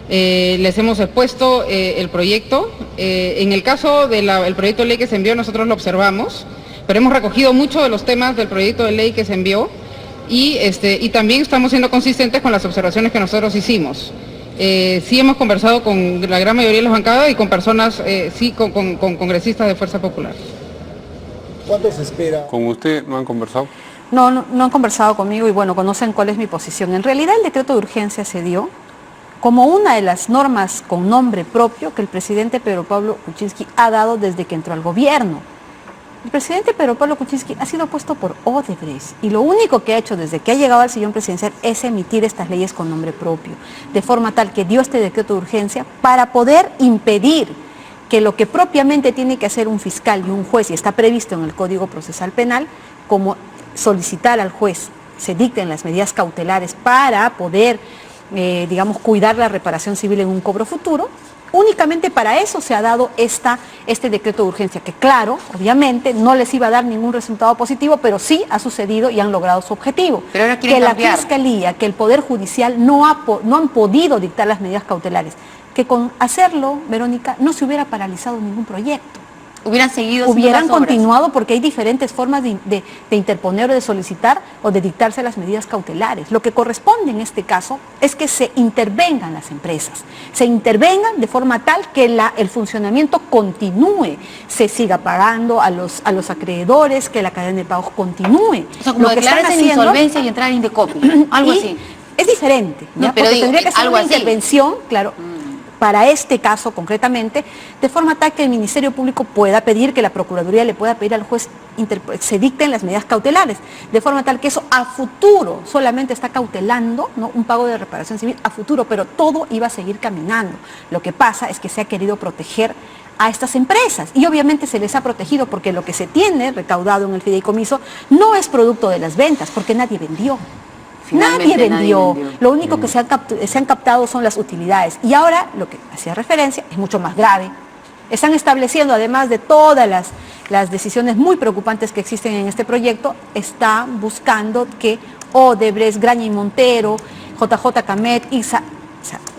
les hemos expuesto el proyecto. En el caso del proyecto de ley que se envió, nosotros lo observamos, pero hemos recogido muchos de los temas del proyecto de ley que se envió y también estamos siendo consistentes con las observaciones que nosotros hicimos. Sí hemos conversado con la gran mayoría de las bancadas y con personas, con congresistas de Fuerza Popular. ¿Cuánto se espera? ¿Con usted no han conversado? No han conversado conmigo y bueno, conocen cuál es mi posición. En realidad el decreto de urgencia se dio como una de las normas con nombre propio que el presidente Pedro Pablo Kuczynski ha dado desde que entró al gobierno. El presidente Pedro Pablo Kuczynski ha sido puesto por Odebrecht y lo único que ha hecho desde que ha llegado al sillón presidencial es emitir estas leyes con nombre propio, de forma tal que dio este decreto de urgencia para poder impedir que lo que propiamente tiene que hacer un fiscal y un juez, y está previsto en el Código Procesal Penal, como solicitar al juez se dicten las medidas cautelares para poder, cuidar la reparación civil en un cobro futuro. Únicamente para eso se ha dado este decreto de urgencia, que claro, obviamente no les iba a dar ningún resultado positivo, pero sí ha sucedido y han logrado su objetivo. Pero ahora que la cambiar. Fiscalía, que el Poder Judicial no han podido dictar las medidas cautelares, que con hacerlo, Verónica, no se hubiera paralizado ningún proyecto. Hubieran continuado porque hay diferentes formas de interponer o de solicitar o de dictarse las medidas cautelares. Lo que corresponde en este caso es que se intervengan las empresas, se intervengan de forma tal que el funcionamiento continúe, se siga pagando a los acreedores, que la cadena de pagos continúe. O sea, como declararse en insolvencia y entrar en Indecopi, algo así. Es diferente, ¿ya? Pero tendría que ser una intervención, claro, para este caso concretamente, de forma tal que el Ministerio Público pueda pedir, que la Procuraduría le pueda pedir al juez se dicten las medidas cautelares, de forma tal que eso a futuro solamente está cautelando, ¿no?, un pago de reparación civil a futuro, pero todo iba a seguir caminando. Lo que pasa es que se ha querido proteger a estas empresas y obviamente se les ha protegido porque lo que se tiene recaudado en el fideicomiso no es producto de las ventas, porque nadie vendió. Nadie vendió. Lo único que se han captado son las utilidades. Y ahora, lo que hacía referencia, es mucho más grave. Están estableciendo, además de todas las decisiones muy preocupantes que existen en este proyecto, están buscando que Odebrecht, Graña y Montero, JJ Camet, ISA,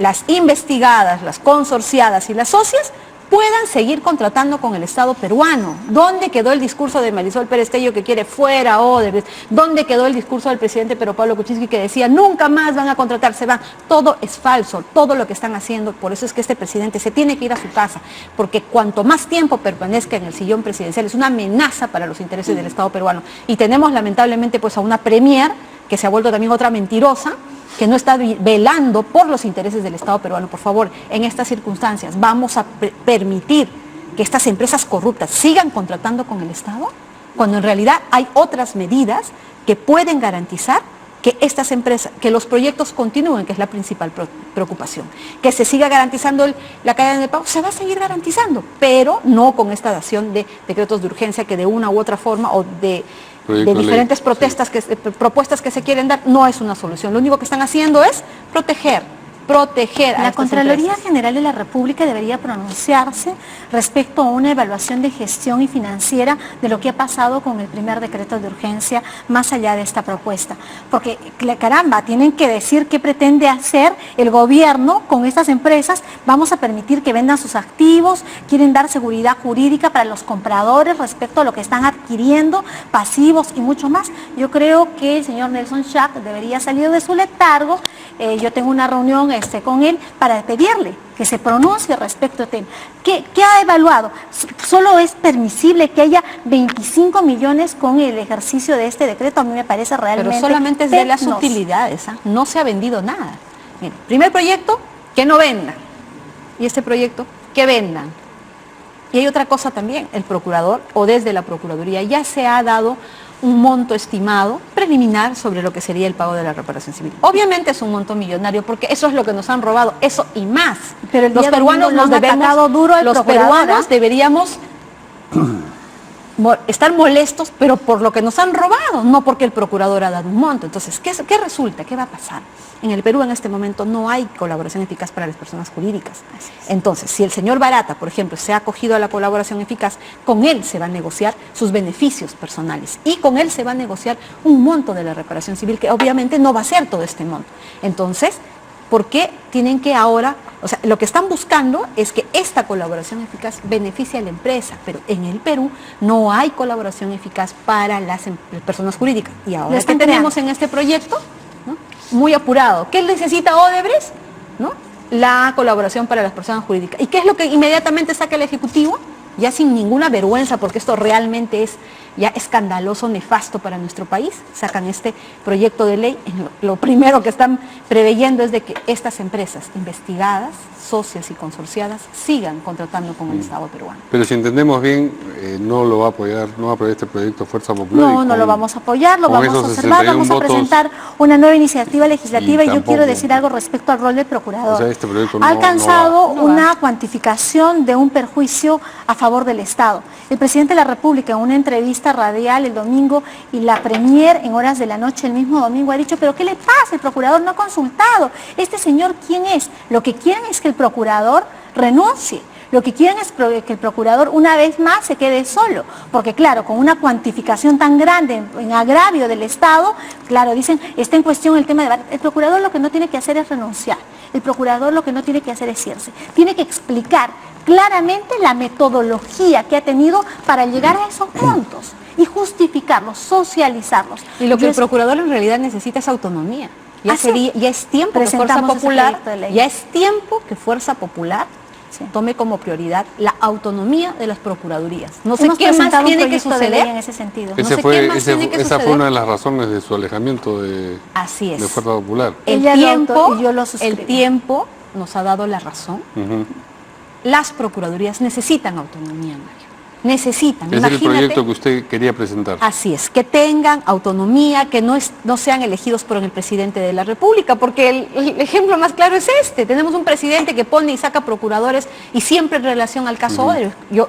las investigadas, las consorciadas y las socias, puedan seguir contratando con el Estado peruano. ¿Dónde quedó el discurso de Marisol Pérez Tello que quiere fuera Odebrecht? ¿Dónde quedó el discurso del presidente Pedro Pablo Kuczynski que decía nunca más van a contratar, se van? Todo es falso, todo lo que están haciendo. Por eso es que este presidente se tiene que ir a su casa, porque cuanto más tiempo permanezca en el sillón presidencial es una amenaza para los intereses del Estado peruano. Y tenemos lamentablemente pues a una premier que se ha vuelto también otra mentirosa, que no está velando por los intereses del Estado peruano. Por favor, en estas circunstancias, ¿vamos a permitir que estas empresas corruptas sigan contratando con el Estado? Cuando en realidad hay otras medidas que pueden garantizar que estas empresas, que los proyectos continúen, que es la principal preocupación. Que se siga garantizando la cadena de pago, se va a seguir garantizando, pero no con esta dación de decretos de urgencia que de una u otra forma o de diferentes propuestas que se quieren dar, no es una solución. Lo único que están haciendo es proteger a la Contraloría General de la República debería pronunciarse respecto a una evaluación de gestión y financiera de lo que ha pasado con el primer decreto de urgencia más allá de esta propuesta. Porque, caramba, tienen que decir qué pretende hacer el gobierno con estas empresas. Vamos a permitir que vendan sus activos, quieren dar seguridad jurídica para los compradores respecto a lo que están adquiriendo, pasivos y mucho más. Yo creo que el señor Nelson Schack debería salir de su letargo. Yo tengo una reunión con él para pedirle que se pronuncie respecto al tema. ¿Qué ha evaluado? Solo es permisible que haya 25 millones con el ejercicio de este decreto. A mí me parece realmente... Pero solamente es de las utilidades, no se ha vendido nada. Mira, primer proyecto, que no vendan. Y este proyecto, que vendan. Y hay otra cosa también, el procurador o desde la Procuraduría ya se ha dado un monto estimado preliminar sobre lo que sería el pago de la reparación civil. Obviamente es un monto millonario porque eso es lo que nos han robado, eso y más. Pero los peruanos nos debemos, los peruanos deberíamos estar molestos, pero por lo que nos han robado, no porque el procurador ha dado un monto. Entonces, ¿qué resulta? ¿Qué va a pasar? En el Perú en este momento no hay colaboración eficaz para las personas jurídicas. Entonces, si el señor Barata, por ejemplo, se ha acogido a la colaboración eficaz, con él se va a negociar sus beneficios personales y con él se va a negociar un monto de la reparación civil que obviamente no va a ser todo este monto. Entonces, ¿por qué tienen que ahora, o sea, lo que están buscando es que esta colaboración eficaz beneficie a la empresa, pero en el Perú no hay colaboración eficaz para las personas jurídicas. Y ahora que tenemos en este proyecto, ¿no?, muy apurado, ¿qué necesita Odebrecht? ¿No? La colaboración para las personas jurídicas. ¿Y qué es lo que inmediatamente saca el Ejecutivo? Ya sin ninguna vergüenza, porque esto realmente es ya escandaloso, nefasto para nuestro país, sacan este proyecto de ley. Lo primero que están preveyendo es de que estas empresas investigadas, socias y consorciadas, sigan contratando con el Estado peruano. Pero si entendemos bien, no lo va a apoyar, no va a apoyar este proyecto Fuerza Popular. No, no lo vamos a apoyar, lo vamos a observar, vamos a presentar una nueva iniciativa legislativa y yo quiero decir algo respecto al rol del procurador. O sea, este proyecto ha alcanzado una cuantificación de un perjuicio a favor del Estado. El presidente de la República en una entrevista radial el domingo y la premier en horas de la noche el mismo domingo ha dicho, pero ¿qué le pasa? El procurador no ha consultado. ¿Este señor quién es? Lo que quieren es que el procurador renuncie. Lo que quieren es que el procurador una vez más se quede solo, porque claro, con una cuantificación tan grande en agravio del Estado, claro, dicen, está en cuestión el tema de... El procurador lo que no tiene que hacer es renunciar, el procurador lo que no tiene que hacer es irse, tiene que explicar claramente la metodología que ha tenido para llegar a esos puntos y justificarlos, socializarlos. Y lo que el procurador en realidad necesita es autonomía. Ya es tiempo que Fuerza Popular, Fuerza Popular tome como prioridad la autonomía de las procuradurías. No sé qué más tiene que suceder en ese sentido. Esa fue una de las razones de su alejamiento de Fuerza Popular. El tiempo nos ha dado la razón. Las procuradurías necesitan autonomía, Mario. Necesitan. Es el proyecto que usted quería presentar. Así es, que tengan autonomía, que no sean elegidos por el presidente de la República, porque el ejemplo más claro es este. Tenemos un presidente que pone y saca procuradores y siempre en relación al caso Odebrecht. Yo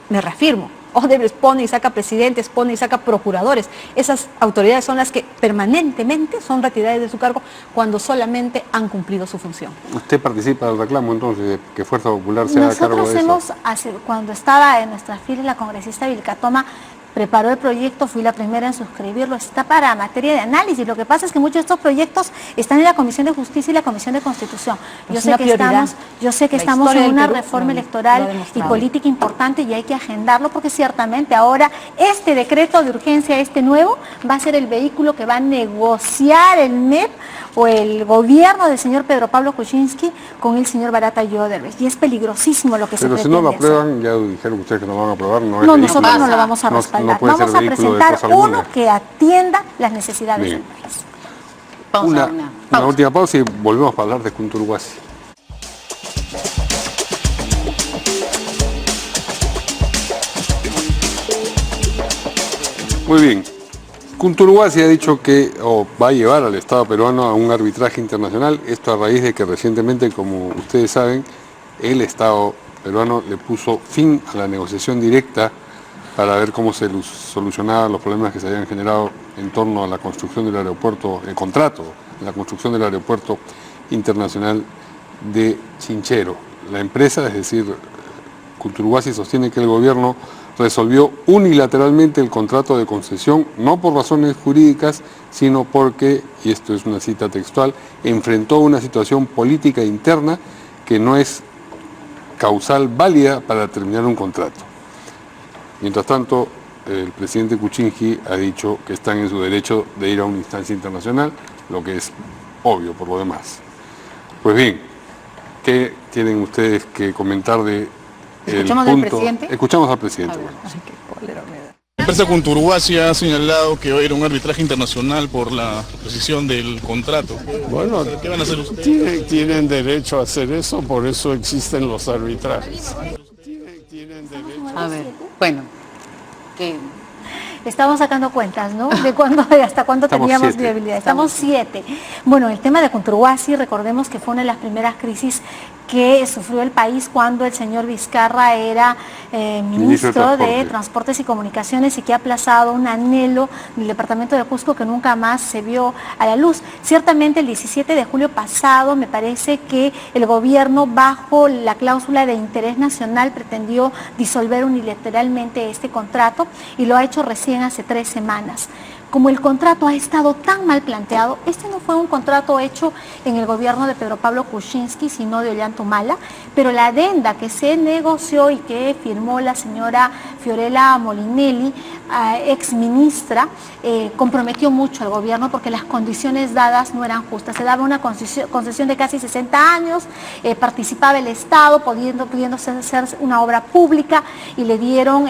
me reafirmo, Odebrecht pone y saca presidentes, pone y saca procuradores. Esas autoridades son las que permanentemente son retiradas de su cargo cuando solamente han cumplido su función. ¿Usted participa del reclamo entonces de que Fuerza Popular se haga cargo de eso? Cuando estaba en nuestra fila la congresista Vilcatoma preparó el proyecto, fui la primera en suscribirlo, está para materia de análisis. Lo que pasa es que muchos de estos proyectos están en la Comisión de Justicia y la Comisión de Constitución. Yo sé que estamos en una reforma electoral y política importante y hay que agendarlo porque ciertamente ahora este decreto de urgencia, este nuevo, va a ser el vehículo que va a negociar el MEP o el gobierno del señor Pedro Pablo Kuczynski con el señor Barata y Odebrecht. Y es peligrosísimo lo que se pretende. Pero si no lo aprueban, ya dijeron ustedes que no lo van a aprobar, no, nosotros no lo vamos a respaldar. Vamos a presentar uno que atienda las necesidades del país. Una última pausa y volvemos para hablar de Kunturhuasi. Muy bien. Kunturhuasi ha dicho que va a llevar al Estado peruano a un arbitraje internacional. Esto a raíz de que recientemente, como ustedes saben, el Estado peruano le puso fin a la negociación directa para ver cómo se solucionaban los problemas que se habían generado en torno a la construcción del aeropuerto, el contrato, la construcción del aeropuerto internacional de Chinchero. La empresa, es decir, Kunturhuasi, sostiene que el gobierno resolvió unilateralmente el contrato de concesión, no por razones jurídicas, sino porque, y esto es una cita textual, enfrentó una situación política interna que no es causal válida para terminar un contrato. Mientras tanto, el presidente Kuczynski ha dicho que están en su derecho de ir a una instancia internacional, lo que es obvio por lo demás. Pues bien, ¿qué tienen ustedes que comentar de ¿Escuchamos al presidente? Escuchamos al presidente. La empresa Kunturhuasi ha señalado que va a ir a un arbitraje internacional por la posición del contrato. Bueno, ¿qué van a hacer ustedes? Tienen derecho a hacer eso, por eso existen los arbitrajes. A ver, bueno, Estamos sacando cuentas, ¿no? De hasta cuándo teníamos viabilidad. Estamos 7. Bueno, el tema de Kunturhuasi, recordemos que fue una de las primeras crisis que sufrió el país cuando el señor Vizcarra era ministro de Transportes y Comunicaciones y que ha aplazado un anhelo del departamento de Cusco que nunca más se vio a la luz. Ciertamente el 17 de julio pasado me parece que el gobierno bajo la cláusula de interés nacional pretendió disolver unilateralmente este contrato y lo ha hecho recién hace 3 semanas. Como el contrato ha estado tan mal planteado, este no fue un contrato hecho en el gobierno de Pedro Pablo Kuczynski, sino de Ollanta-Humala, pero la adenda que se negoció y que firmó la señora Fiorella Molinelli, ex ministra, comprometió mucho al gobierno porque las condiciones dadas no eran justas. Se daba una concesión de casi 60 años, participaba el Estado, pudiéndose hacer una obra pública y le dieron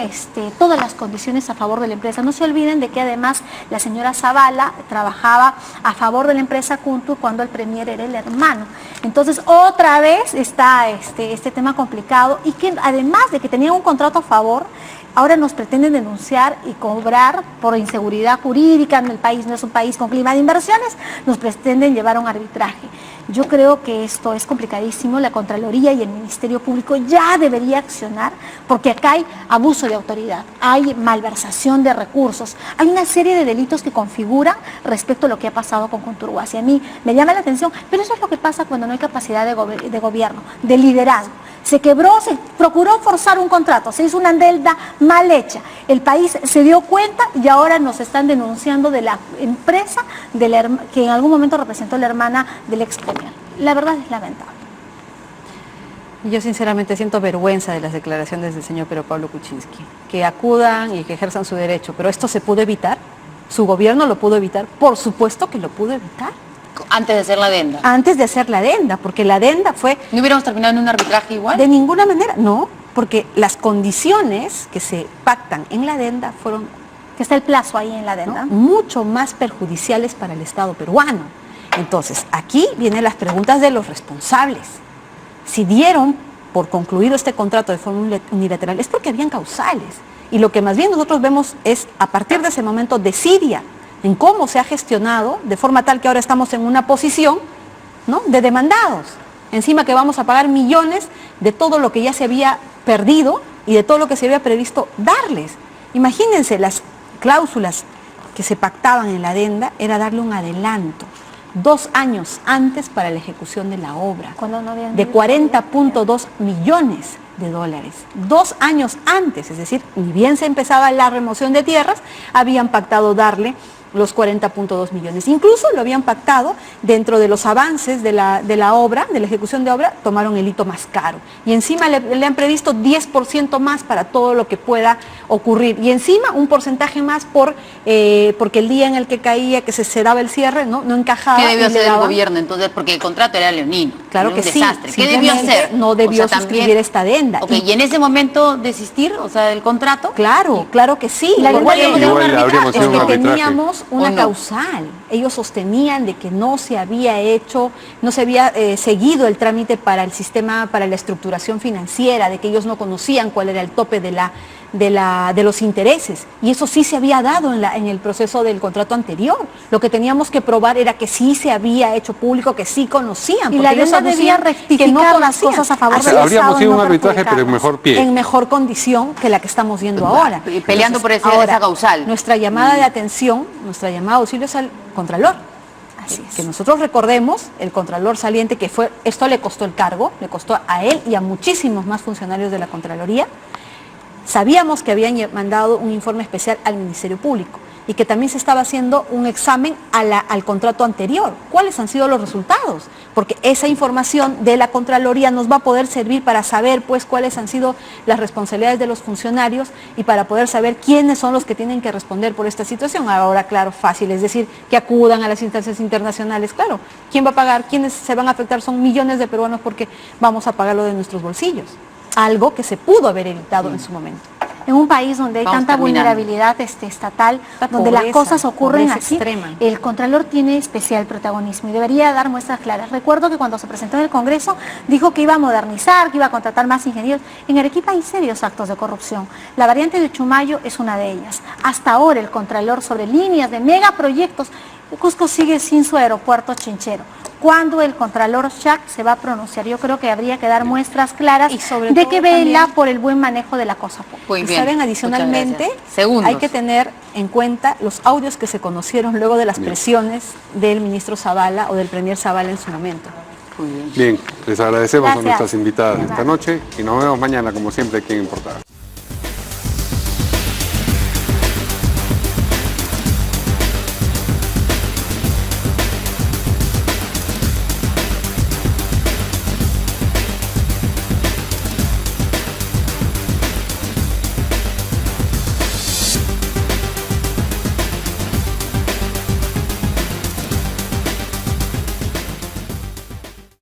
todas las condiciones a favor de la empresa. No se olviden de que además la señora Zavala trabajaba a favor de la empresa Kuntur cuando el premier era el hermano. Entonces, otra vez está este tema complicado y que además de que tenían un contrato a favor, ahora nos pretenden denunciar y cobrar por inseguridad jurídica. El país no es un país con clima de inversiones, nos pretenden llevar a un arbitraje. Yo creo que esto es complicadísimo. La Contraloría y el Ministerio Público ya debería accionar porque acá hay abuso de autoridad, hay malversación de recursos, hay una serie de delitos que configuran respecto a lo que ha pasado con Kunturhuasi. A mí me llama la atención, pero eso es lo que pasa cuando no hay capacidad de gobierno, de liderazgo. Se quebró, se procuró forzar un contrato, se hizo una adenda mal hecha. El país se dio cuenta y ahora nos están denunciando de la empresa que en algún momento representó la hermana del ex premier. La verdad es lamentable. Yo sinceramente siento vergüenza de las declaraciones del señor Pedro Pablo Kuczynski. Que acudan y que ejerzan su derecho, pero ¿esto se pudo evitar? ¿Su gobierno lo pudo evitar? Por supuesto que lo pudo evitar. Antes de hacer la adenda. Antes de hacer la adenda, porque la adenda fue... ¿No hubiéramos terminado en un arbitraje igual? De ninguna manera, no, porque las condiciones que se pactan en la adenda fueron... Que está el plazo ahí en la adenda. ¿no? Mucho más perjudiciales para el Estado peruano. Entonces, aquí vienen las preguntas de los responsables. Si dieron por concluido este contrato de forma unilateral, es porque habían causales. Y lo que más bien nosotros vemos es, a partir de ese momento, desidia en cómo se ha gestionado, de forma tal que ahora estamos en una posición, ¿no?, de demandados. Encima que vamos a pagar millones de todo lo que ya se había perdido y de todo lo que se había previsto darles. Imagínense, las cláusulas que se pactaban en la adenda era darle un adelanto 2 años antes para la ejecución de la obra, de 40.2 millones de dólares. 2 años antes, es decir, ni bien se empezaba la remoción de tierras, habían pactado darle los 40.2 millones. Incluso lo habían pactado dentro de los avances de la obra, de la ejecución de obra, tomaron el hito más caro. Y encima le han previsto 10% más para todo lo que pueda ocurrir. Y encima un porcentaje más porque el día en el que caía, que se daba el cierre, no encajaba. ¿Qué debió hacer el gobierno entonces? Porque el contrato era leonino. Claro que sí. ¿Qué debió hacer? No debió suscribir esta adenda. Okay, ¿y en ese momento desistir, o sea, del contrato? Claro que sí. Igual habríamos sido un arbitraje. menos una causal. Ellos sostenían de que no se había hecho, no se había seguido el trámite para el sistema, para la estructuración financiera, de que ellos no conocían cuál era el tope de los intereses. Y eso sí se había dado en el proceso del contrato anterior. Lo que teníamos que probar era que sí se había hecho público, que sí conocían. Y la deuda debía rectificar las cosas a favor del Estado. Habríamos ido a un arbitraje, pero en mejor pie. En mejor condición que la que estamos viendo ahora. Peleando por esa causal. Nuestra llamada de atención, nuestra llamada de auxilio es al Contralor. Así es. Que nosotros recordemos, el Contralor saliente, que esto le costó el cargo, le costó a él y a muchísimos más funcionarios de la Contraloría. Sabíamos que habían mandado un informe especial al Ministerio Público y que también se estaba haciendo un examen al contrato anterior. ¿Cuáles han sido los resultados? Porque esa información de la Contraloría nos va a poder servir para saber pues cuáles han sido las responsabilidades de los funcionarios y para poder saber quiénes son los que tienen que responder por esta situación. Ahora, claro, fácil, es decir, que acudan a las instancias internacionales. Claro, ¿quién va a pagar? ¿Quiénes se van a afectar? Son millones de peruanos porque vamos a pagarlo de nuestros bolsillos. Algo que se pudo haber evitado en su momento. En un país donde hay tanta vulnerabilidad estatal, donde las cosas ocurren así, extrema. El Contralor tiene especial protagonismo y debería dar muestras claras. Recuerdo que cuando se presentó en el Congreso dijo que iba a modernizar, que iba a contratar más ingenieros. En Arequipa hay serios actos de corrupción. La variante de Chumayo es una de ellas. Hasta ahora el Contralor sobre líneas de megaproyectos, Cusco sigue sin su aeropuerto Chinchero. ¿Cuándo el Contralor Schack se va a pronunciar? Yo creo que habría que dar muestras claras de que vela por el buen manejo de la cosa pública. Muy bien. Saben, adicionalmente, hay que tener en cuenta los audios que se conocieron luego de las presiones del ministro Zavala o del premier Zavala en su momento. Bien, les agradecemos a nuestras invitadas esta noche y nos vemos mañana, como siempre, aquí en Importada.